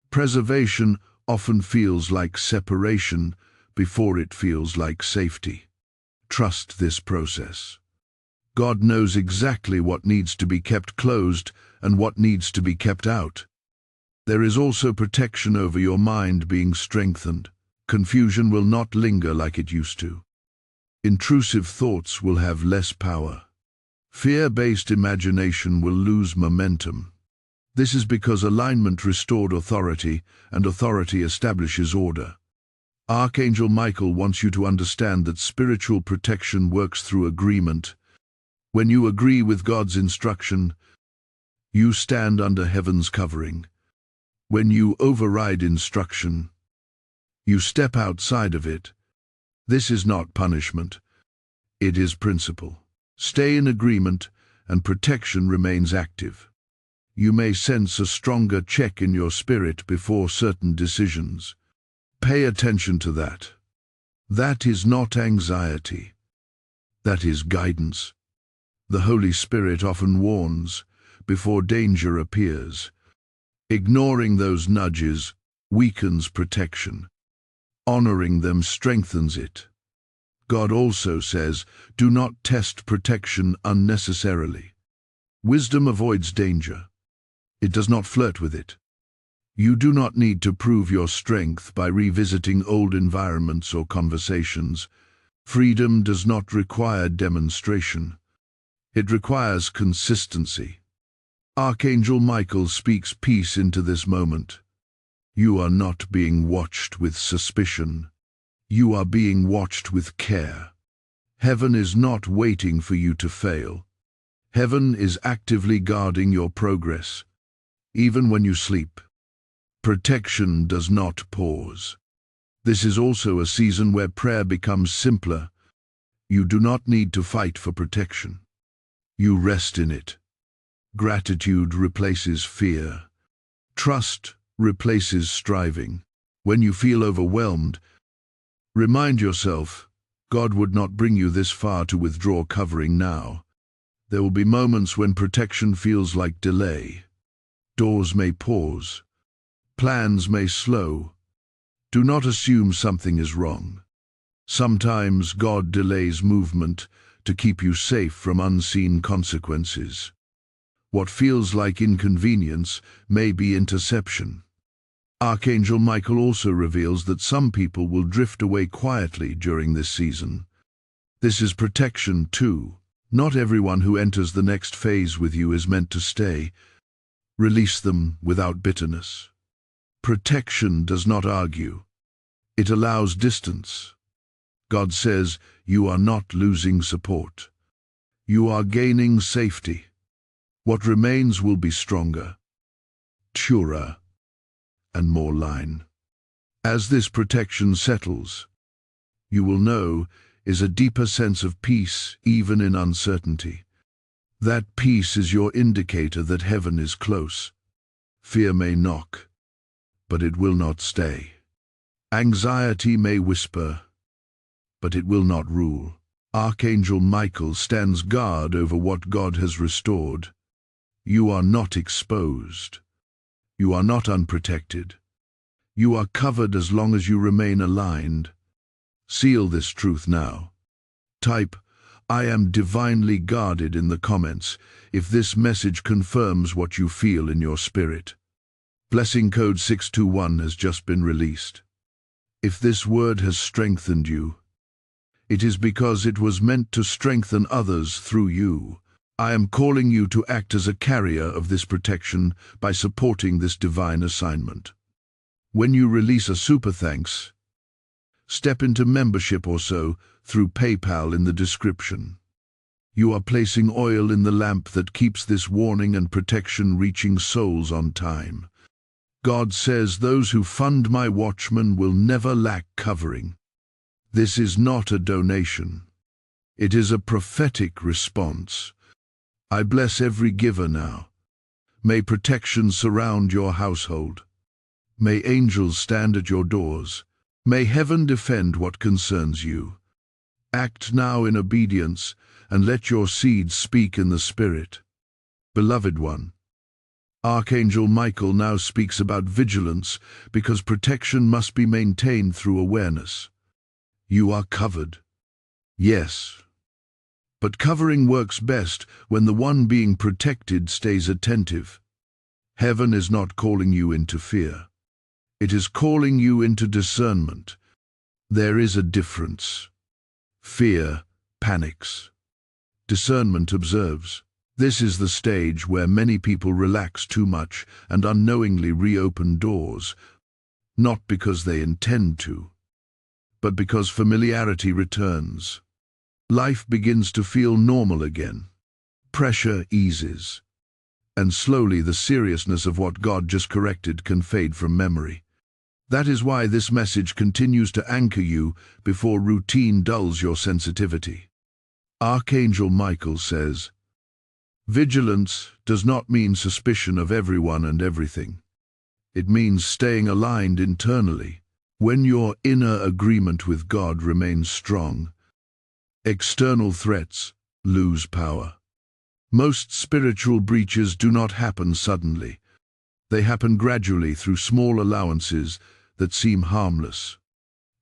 Preservation often feels like separation before it feels like safety. Trust this process. God knows exactly what needs to be kept closed and what needs to be kept out. There is also protection over your mind being strengthened. Confusion will not linger like it used to. Intrusive thoughts will have less power. Fear-based imagination will lose momentum. This is because alignment restored authority, and authority establishes order. Archangel Michael wants you to understand that spiritual protection works through agreement. When you agree with God's instruction, you stand under heaven's covering. When you override instruction, you step outside of it. This is not punishment. It is principle. Stay in agreement, and protection remains active. You may sense a stronger check in your spirit before certain decisions. Pay attention to that. That is not anxiety. That is guidance. The Holy Spirit often warns before danger appears. Ignoring those nudges weakens protection. Honoring them strengthens it. God also says, do not test protection unnecessarily. Wisdom avoids danger. It does not flirt with it. You do not need to prove your strength by revisiting old environments or conversations. Freedom does not require demonstration. It requires consistency. Archangel Michael speaks peace into this moment. You are not being watched with suspicion. You are being watched with care. Heaven is not waiting for you to fail. Heaven is actively guarding your progress, even when you sleep. Protection does not pause. This is also a season where prayer becomes simpler. You do not need to fight for protection. You rest in it. Gratitude replaces fear. Trust replaces striving. When you feel overwhelmed, remind yourself, God would not bring you this far to withdraw covering now. There will be moments when protection feels like delay. Doors may pause. Plans may slow. Do not assume something is wrong. Sometimes God delays movement to keep you safe from unseen consequences. What feels like inconvenience may be interception. Archangel Michael also reveals that some people will drift away quietly during this season. This is protection too. Not everyone who enters the next phase with you is meant to stay. Release them without bitterness. Protection does not argue. It allows distance. God says you are not losing support. You are gaining safety. What remains will be stronger, surer, and more line. As this protection settles, you will know is a deeper sense of peace even in uncertainty. That peace is your indicator that heaven is close. Fear may knock, but it will not stay. Anxiety may whisper, but it will not rule. Archangel Michael stands guard over what God has restored. You are not exposed. You are not unprotected. You are covered as long as you remain aligned. Seal this truth now. Type, "I am divinely guarded" in the comments if this message confirms what you feel in your spirit. Blessing code 621 has just been released. If this word has strengthened you, it is because it was meant to strengthen others through you. I am calling you to act as a carrier of this protection by supporting this divine assignment. When you release a super thanks, step into membership or so through PayPal in the description. You are placing oil in the lamp that keeps this warning and protection reaching souls on time. God says those who fund my watchmen will never lack covering. This is not a donation. It is a prophetic response. I bless every giver now. May protection surround your household. May angels stand at your doors. May heaven defend what concerns you. Act now in obedience and let your seeds speak in the Spirit. Beloved one, Archangel Michael now speaks about vigilance because protection must be maintained through awareness. You are covered. Yes. But covering works best when the one being protected stays attentive. Heaven is not calling you into fear. It is calling you into discernment. There is a difference. Fear panics. Discernment observes. This is the stage where many people relax too much and unknowingly reopen doors, not because they intend to, but because familiarity returns. Life begins to feel normal again. Pressure eases, and slowly the seriousness of what God just corrected can fade from memory. That is why this message continues to anchor you before routine dulls your sensitivity. Archangel Michael says, vigilance does not mean suspicion of everyone and everything. It means staying aligned internally. When your inner agreement with God remains strong, external threats lose power. Most spiritual breaches do not happen suddenly. They happen gradually through small allowances that seem harmless.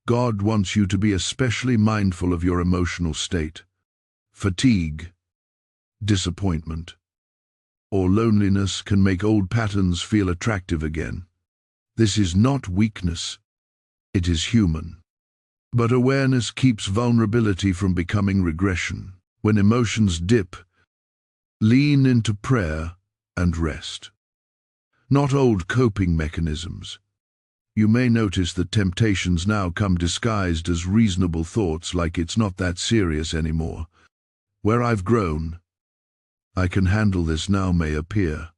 God wants you to be especially mindful of your emotional state. Fatigue, disappointment, or loneliness can make old patterns feel attractive again. This is not weakness. It is human. But awareness keeps vulnerability from becoming regression. When emotions dip, lean into prayer and rest. Not old coping mechanisms. You may notice that temptations now come disguised as reasonable thoughts like it's not that serious anymore. Where I've grown, I can handle this now may appear.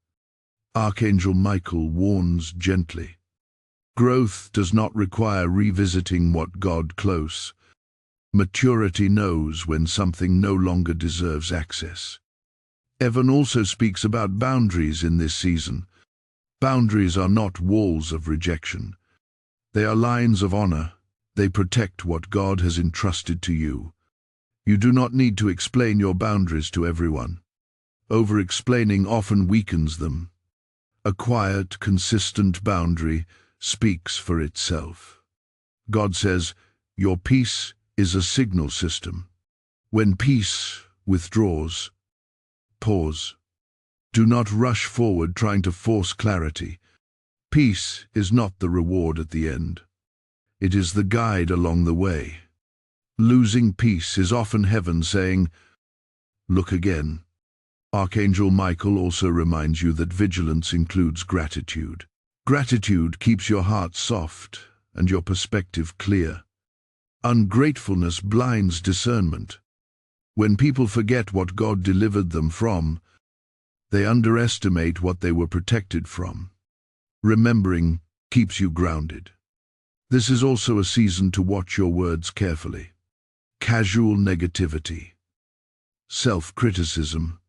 Archangel Michael warns gently. Growth does not require revisiting what got close. Maturity knows when something no longer deserves access. Evan also speaks about boundaries in this season. Boundaries are not walls of rejection. They are lines of honor. They protect what God has entrusted to you. You do not need to explain your boundaries to everyone. Over-explaining often weakens them. A quiet, consistent boundary speaks for itself. God says, your peace is a signal system. When peace withdraws, pause. Do not rush forward trying to force clarity. Peace is not the reward at the end. It is the guide along the way. Losing peace is often heaven saying, look again. Archangel Michael also reminds you that vigilance includes gratitude. Gratitude keeps your heart soft and your perspective clear. Ungratefulness blinds discernment. When people forget what God delivered them from, they underestimate what they were protected from. Remembering keeps you grounded. This is also a season to watch your words carefully. Casual negativity, self-criticism,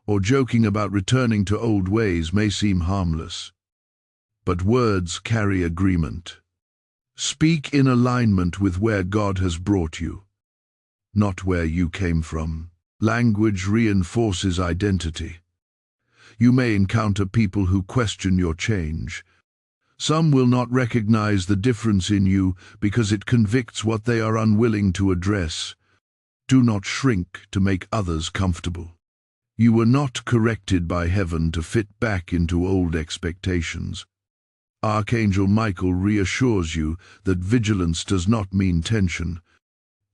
or joking about returning to old ways may seem harmless. But words carry agreement. Speak in alignment with where God has brought you, not where you came from. Language reinforces identity. You may encounter people who question your change. Some will not recognize the difference in you because it convicts what they are unwilling to address. Do not shrink to make others comfortable. You were not corrected by heaven to fit back into old expectations. Archangel Michael reassures you that vigilance does not mean tension.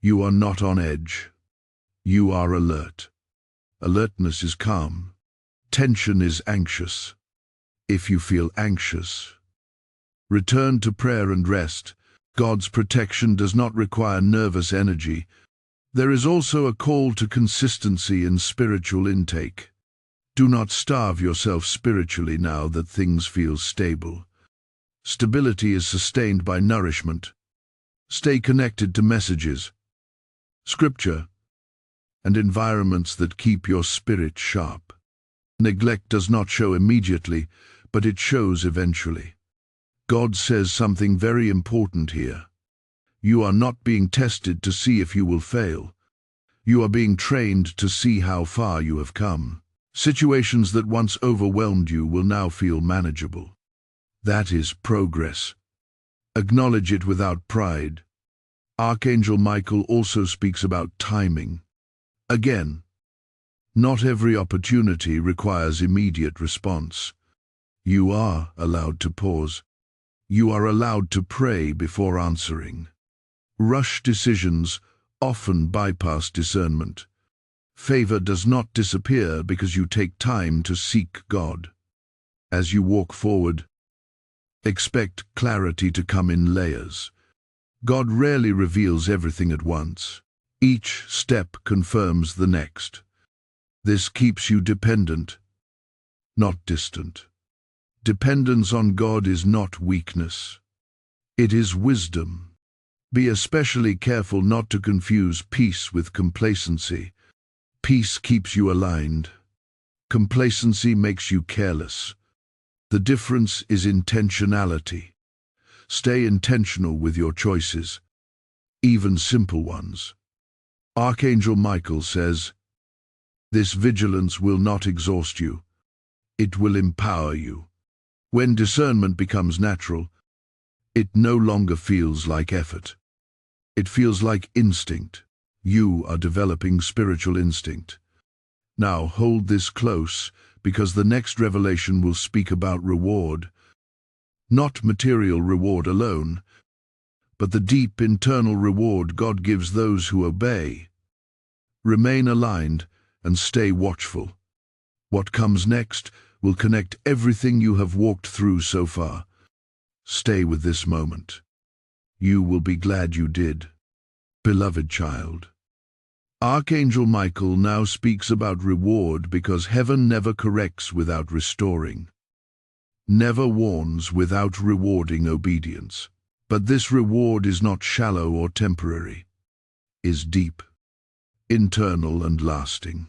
You are not on edge. You are alert. Alertness is calm. Tension is anxious. If you feel anxious, return to prayer and rest. God's protection does not require nervous energy. There is also a call to consistency in spiritual intake. Do not starve yourself spiritually now that things feel stable. Stability is sustained by nourishment. Stay connected to messages, scripture, and environments that keep your spirit sharp. Neglect does not show immediately, but it shows eventually. God says something very important here. You are not being tested to see if you will fail. You are being trained to see how far you have come. Situations that once overwhelmed you will now feel manageable. That is progress. Acknowledge it without pride. Archangel Michael also speaks about timing. Again, not every opportunity requires immediate response. You are allowed to pause. You are allowed to pray before answering. Rush decisions often bypass discernment. Favor does not disappear because you take time to seek God. As you walk forward, expect clarity to come in layers. God rarely reveals everything at once. Each step confirms the next. This keeps you dependent, not distant. Dependence on God is not weakness. It is wisdom. Be especially careful not to confuse peace with complacency. Peace keeps you aligned. Complacency makes you careless. The difference is intentionality. Stay intentional with your choices, even simple ones. Archangel Michael says, this vigilance will not exhaust you. It will empower you. When discernment becomes natural, it no longer feels like effort. It feels like instinct. You are developing spiritual instinct. Now hold this close, because the next revelation will speak about reward. Not material reward alone, but the deep internal reward God gives those who obey. Remain aligned and stay watchful. What comes next will connect everything you have walked through so far. Stay with this moment. You will be glad you did. Beloved child, Archangel Michael now speaks about reward because heaven never corrects without restoring, never warns without rewarding obedience. But this reward is not shallow or temporary, is deep, internal and lasting.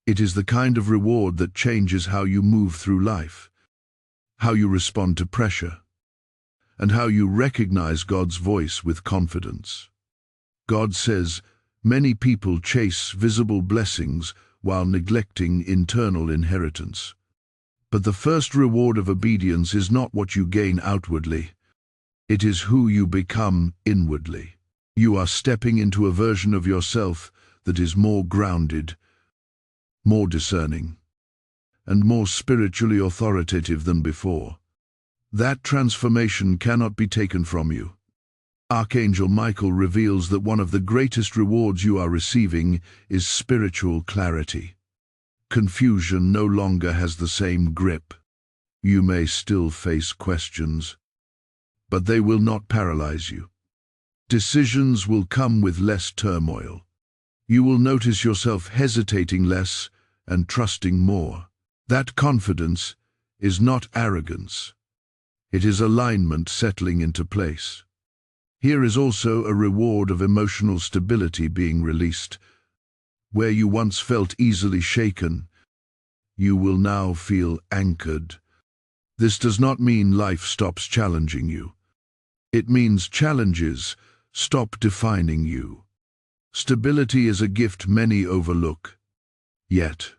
It is the kind of reward that changes how you move through life, how you respond to pressure, and how you recognize God's voice with confidence. God says, many people chase visible blessings while neglecting internal inheritance. But the first reward of obedience is not what you gain outwardly. It is who you become inwardly. You are stepping into a version of yourself that is more grounded, more discerning, and more spiritually authoritative than before. That transformation cannot be taken from you. Archangel Michael reveals that one of the greatest rewards you are receiving is spiritual clarity. Confusion no longer has the same grip. You may still face questions, but they will not paralyze you. Decisions will come with less turmoil. You will notice yourself hesitating less and trusting more. That confidence is not arrogance. It is alignment settling into place. Here is also a reward of emotional stability being released. Where you once felt easily shaken, you will now feel anchored. This does not mean life stops challenging you. It means challenges stop defining you. Stability is a gift many overlook. Yet,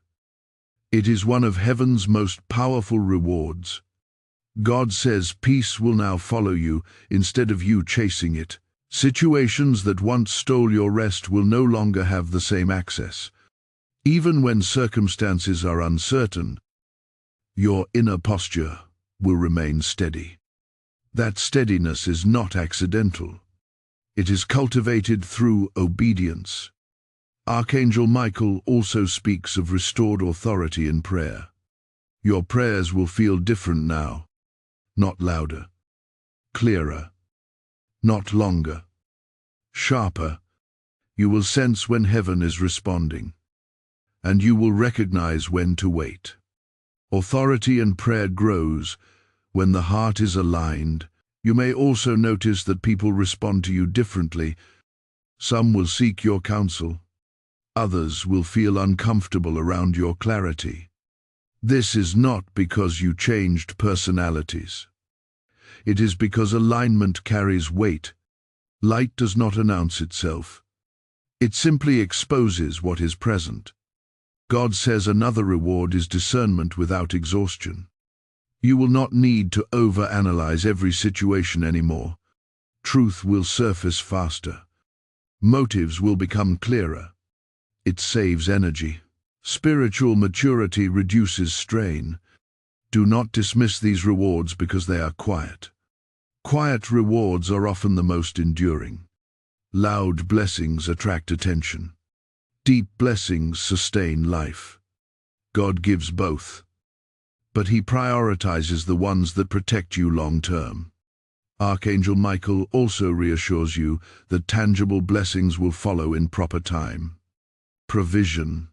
it is one of heaven's most powerful rewards. God says peace will now follow you instead of you chasing it. Situations that once stole your rest will no longer have the same access. Even when circumstances are uncertain, your inner posture will remain steady. That steadiness is not accidental. It is cultivated through obedience. Archangel Michael also speaks of restored authority in prayer. Your prayers will feel different now. Not louder, clearer, not longer, sharper. You will sense when heaven is responding, and you will recognize when to wait. Authority in prayer grows when the heart is aligned. You may also notice that people respond to you differently. Some will seek your counsel. Others will feel uncomfortable around your clarity. This is not because you changed personalities. It is because alignment carries weight. Light does not announce itself. It simply exposes what is present. God says another reward is discernment without exhaustion. You will not need to overanalyze every situation anymore. Truth will surface faster. Motives will become clearer. It saves energy. Spiritual maturity reduces strain. Do not dismiss these rewards because they are quiet. Quiet rewards are often the most enduring. Loud blessings attract attention. Deep blessings sustain life. God gives both, but He prioritizes the ones that protect you long term. Archangel Michael also reassures you that tangible blessings will follow in proper time. Provision,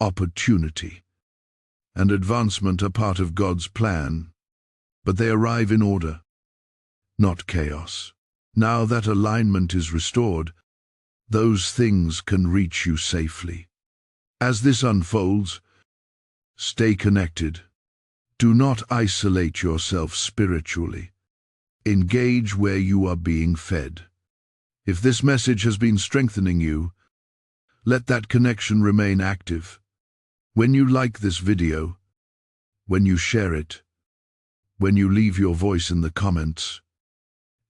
opportunity, and advancement are part of God's plan, but they arrive in order, not chaos. Now that alignment is restored, those things can reach you safely. As this unfolds, stay connected. Do not isolate yourself spiritually. Engage where you are being fed. If this message has been strengthening you, let that connection remain active. When you like this video, when you share it, when you leave your voice in the comments,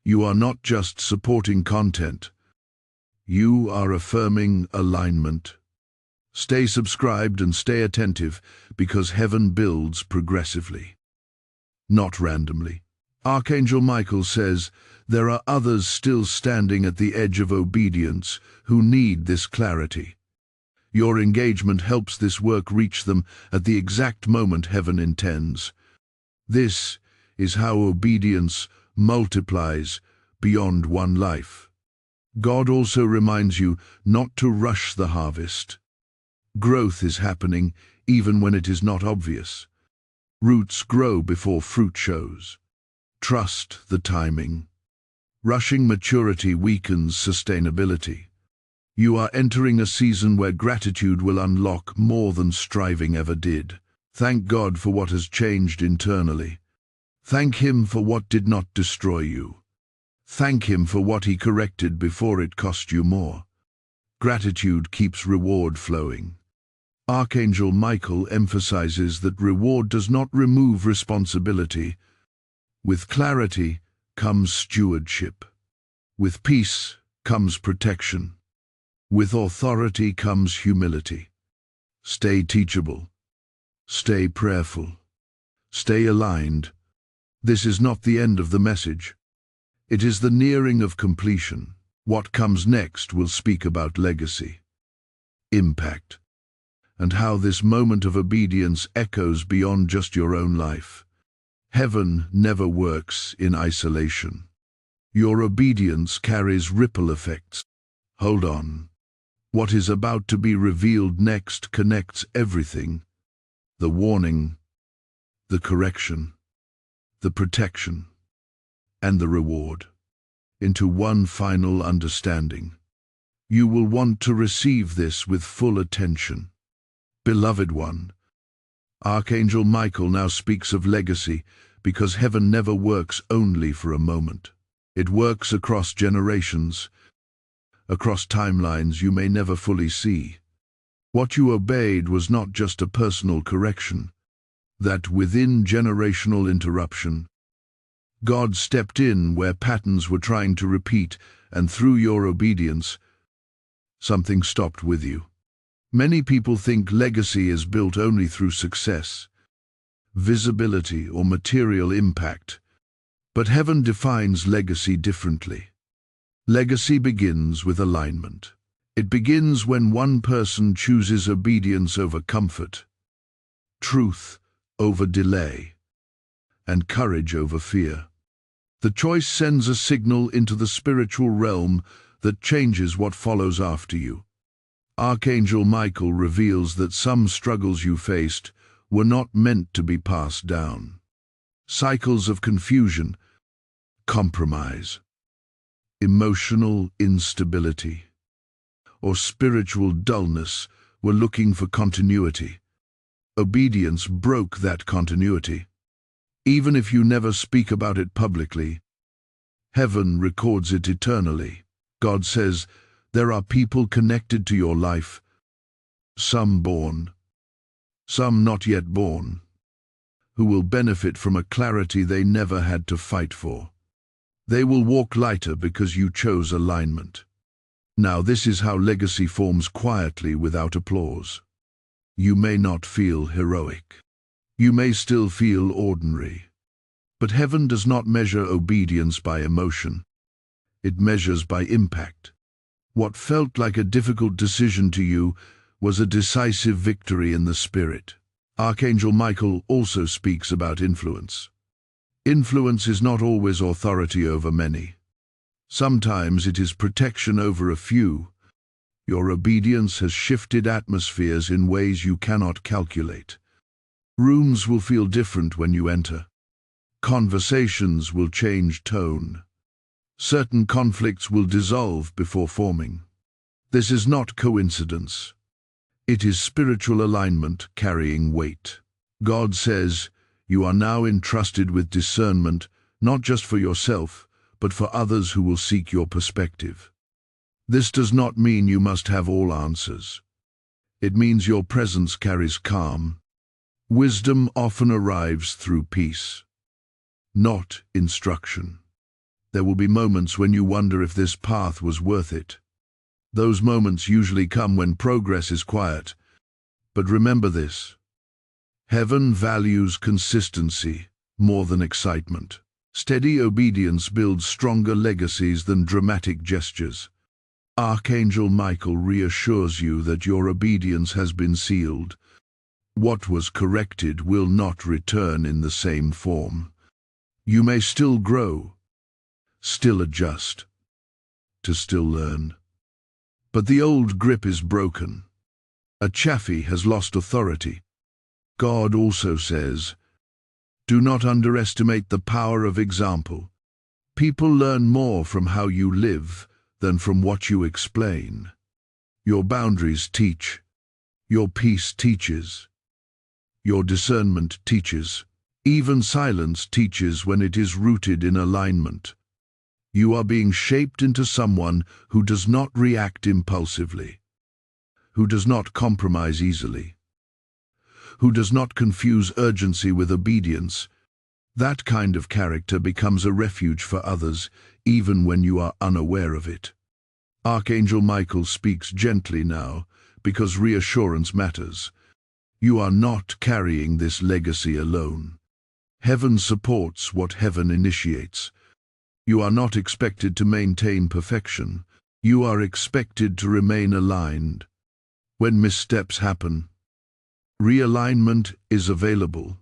you are not just supporting content, you are affirming alignment. Stay subscribed and stay attentive because heaven builds progressively, not randomly. Archangel Michael says there are others still standing at the edge of obedience who need this clarity. Your engagement helps this work reach them at the exact moment heaven intends. This is how obedience multiplies beyond one life. God also reminds you not to rush the harvest. Growth is happening even when it is not obvious. Roots grow before fruit shows. Trust the timing. Rushing maturity weakens sustainability. You are entering a season where gratitude will unlock more than striving ever did. Thank God for what has changed internally. Thank Him for what did not destroy you. Thank Him for what He corrected before it cost you more. Gratitude keeps reward flowing. Archangel Michael emphasizes that reward does not remove responsibility. With clarity comes stewardship. With peace comes protection. With authority comes humility. Stay teachable. Stay prayerful. Stay aligned. This is not the end of the message. It is the nearing of completion. What comes next will speak about legacy, impact, and how this moment of obedience echoes beyond just your own life. Heaven never works in isolation. Your obedience carries ripple effects. Hold on. What is about to be revealed next connects everything: the warning, the correction, the protection, and the reward, into one final understanding. You will want to receive this with full attention. Beloved one, Archangel Michael now speaks of legacy because heaven never works only for a moment. It works across generations, across timelines you may never fully see. What you obeyed was not just a personal correction. That within generational interruption, God stepped in where patterns were trying to repeat, and through your obedience, something stopped with you. Many people think legacy is built only through success, visibility, or material impact, but heaven defines legacy differently. Legacy begins with alignment. It begins when one person chooses obedience over comfort, truth over delay, and courage over fear. The choice sends a signal into the spiritual realm that changes what follows after you. Archangel Michael reveals that some struggles you faced were not meant to be passed down. Cycles of confusion, compromise, emotional instability, or spiritual dullness were looking for continuity. Obedience broke that continuity. Even if you never speak about it publicly, heaven records it eternally. God says, there are people connected to your life, some born, some not yet born, who will benefit from a clarity they never had to fight for. They will walk lighter because you chose alignment. Now this is how legacy forms quietly without applause. You may not feel heroic. You may still feel ordinary. But heaven does not measure obedience by emotion. It measures by impact. What felt like a difficult decision to you was a decisive victory in the spirit. Archangel Michael also speaks about influence. Influence is not always authority over many. Sometimes it is protection over a few. Your obedience has shifted atmospheres in ways you cannot calculate. Rooms will feel different when you enter. Conversations will change tone. Certain conflicts will dissolve before forming. This is not coincidence. It is spiritual alignment carrying weight. God says, you are now entrusted with discernment, not just for yourself, but for others who will seek your perspective. This does not mean you must have all answers. It means your presence carries calm. Wisdom often arrives through peace, not instruction. There will be moments when you wonder if this path was worth it. Those moments usually come when progress is quiet. But remember this: heaven values consistency more than excitement. Steady obedience builds stronger legacies than dramatic gestures. Archangel Michael reassures you that your obedience has been sealed. What was corrected will not return in the same form. You may still grow, still adjust, to still learn. But the old grip is broken. A chaffee has lost authority. God also says, do not underestimate the power of example. People learn more from how you live than from what you explain. Your boundaries teach. Your peace teaches. Your discernment teaches. Even silence teaches when it is rooted in alignment. You are being shaped into someone who does not react impulsively, who does not compromise easily, who does not confuse urgency with obedience. That kind of character becomes a refuge for others, even when you are unaware of it. Archangel Michael speaks gently now, because reassurance matters. You are not carrying this legacy alone. Heaven supports what heaven initiates. You are not expected to maintain perfection. You are expected to remain aligned. When missteps happen, realignment is available.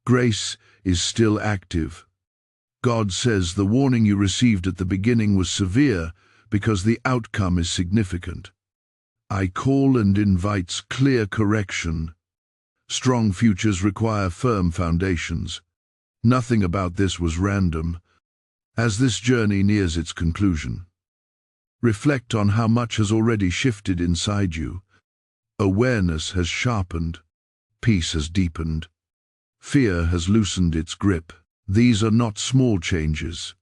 Grace is still active. God says the warning you received at the beginning was severe because the outcome is significant. I call and invites clear correction. Strong futures require firm foundations. Nothing about this was random. As this journey nears its conclusion, reflect on how much has already shifted inside you. Awareness has sharpened. Peace has deepened. Fear has loosened its grip. These are not small changes.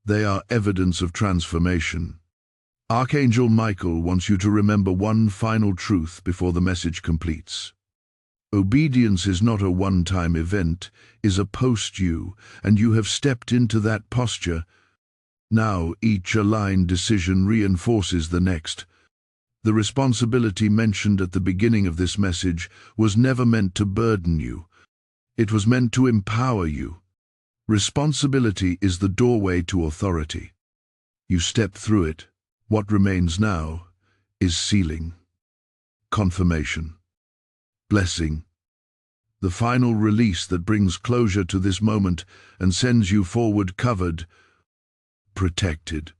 They are evidence of transformation. Archangel Michael wants you to remember one final truth before the message completes. Obedience is not a one-time event, is a post-you, and you have stepped into that posture. Now each aligned decision reinforces the next. The responsibility mentioned at the beginning of this message was never meant to burden you. It was meant to empower you. Responsibility is the doorway to authority. You step through it. What remains now is sealing, confirmation, blessing, the final release that brings closure to this moment and sends you forward covered, protected,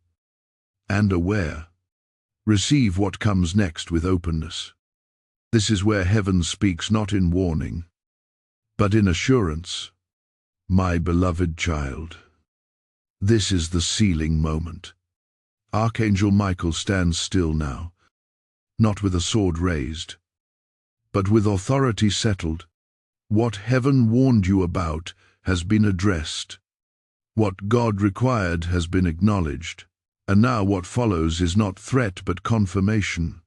and aware. Receive what comes next with openness. This is where heaven speaks not in warning, but in assurance. My beloved child, this is the sealing moment. Archangel Michael stands still now, not with a sword raised, but with authority settled. What heaven warned you about has been addressed. What God required has been acknowledged. And now what follows is not threat but confirmation.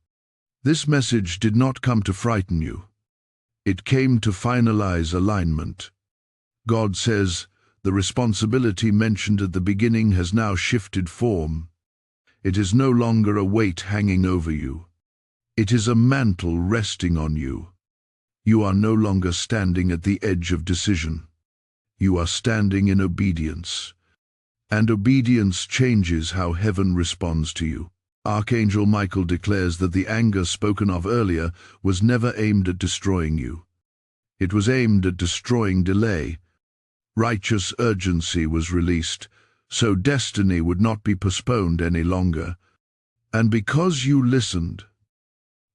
This message did not come to frighten you. It came to finalize alignment. God says, the responsibility mentioned at the beginning has now shifted form. It is no longer a weight hanging over you. It is a mantle resting on you. You are no longer standing at the edge of decision. You are standing in obedience. And obedience changes how heaven responds to you. Archangel Michael declares that the anger spoken of earlier was never aimed at destroying you. It was aimed at destroying delay. Righteous urgency was released, so destiny would not be postponed any longer. And because you listened,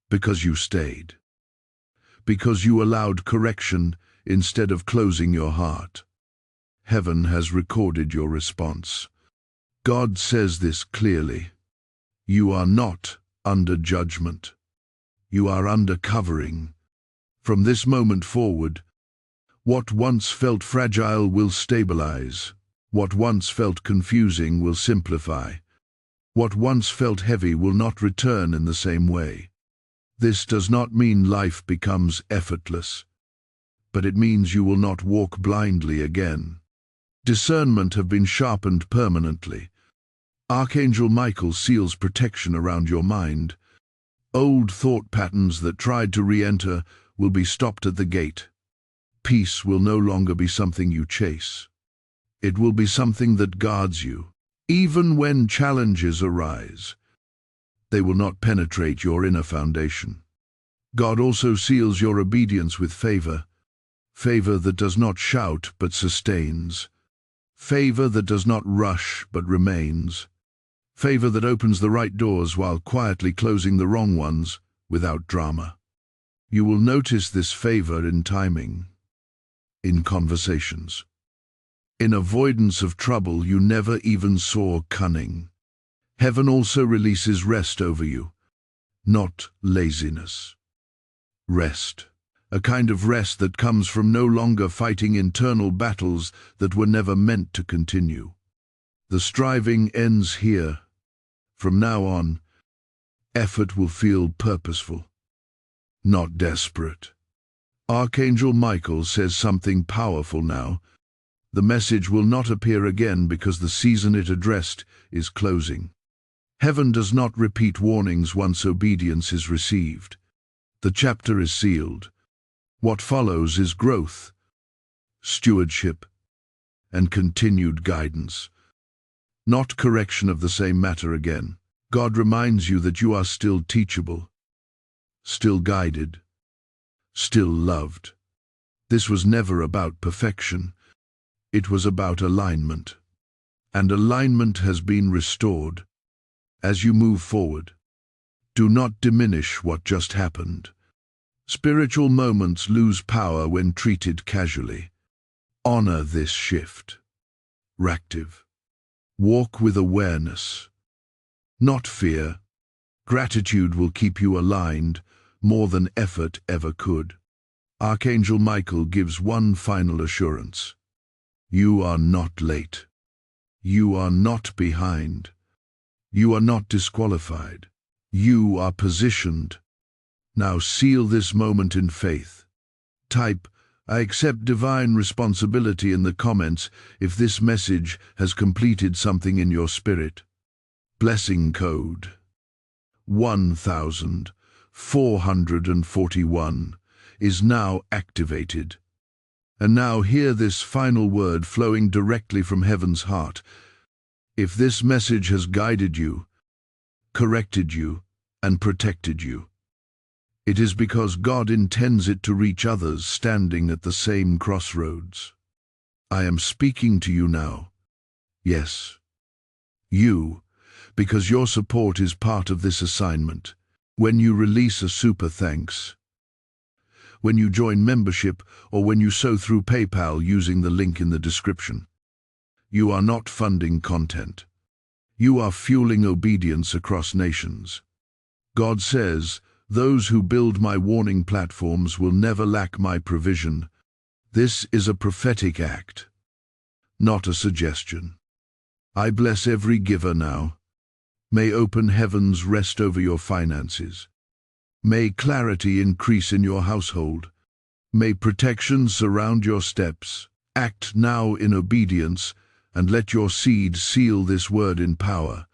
because you stayed, because you allowed correction instead of closing your heart, heaven has recorded your response. God says this clearly. You are not under judgment. You are under covering. From this moment forward, what once felt fragile will stabilize. What once felt confusing will simplify. What once felt heavy will not return in the same way. This does not mean life becomes effortless, but it means you will not walk blindly again. Discernment have been sharpened permanently. Archangel Michael seals protection around your mind. Old thought patterns that tried to re-enter will be stopped at the gate. Peace will no longer be something you chase. It will be something that guards you. Even when challenges arise, they will not penetrate your inner foundation. God also seals your obedience with favor. Favor that does not shout but sustains. Favor that does not rush but remains. Favor that opens the right doors while quietly closing the wrong ones without drama. You will notice this favor in timing, in conversations, in avoidance of trouble you never even saw cunning. Heaven also releases rest over you, not laziness. Rest. A kind of rest that comes from no longer fighting internal battles that were never meant to continue. The striving ends here. From now on, effort will feel purposeful, not desperate. Archangel Michael says something powerful now. The message will not appear again because the season it addressed is closing. Heaven does not repeat warnings once obedience is received. The chapter is sealed. What follows is growth, stewardship, and continued guidance. Not correction of the same matter again. God reminds you that you are still teachable, still guided, still loved. This was never about perfection. It was about alignment. And alignment has been restored. As you move forward, do not diminish what just happened. Spiritual moments lose power when treated casually. Honor this shift. Active. Walk with awareness, not fear. Gratitude will keep you aligned more than effort ever could. Archangel Michael gives one final assurance. You are not late. You are not behind. You are not disqualified. You are positioned. Now seal this moment in faith. Type, I accept divine responsibility in the comments if this message has completed something in your spirit. Blessing code 1441 is now activated. And now hear this final word flowing directly from heaven's heart. If this message has guided you, corrected you, and protected you, it is because God intends it to reach others standing at the same crossroads. I am speaking to you now. Yes, you, because your support is part of this assignment. When you release a super thanks, when you join membership, or when you sow through PayPal using the link in the description, you are not funding content. You are fueling obedience across nations. God says, those who build my warning platforms will never lack my provision. This is a prophetic act, not a suggestion. I bless every giver now. May open heavens rest over your finances. May clarity increase in your household. May protection surround your steps. Act now in obedience, and let your seed seal this word in power.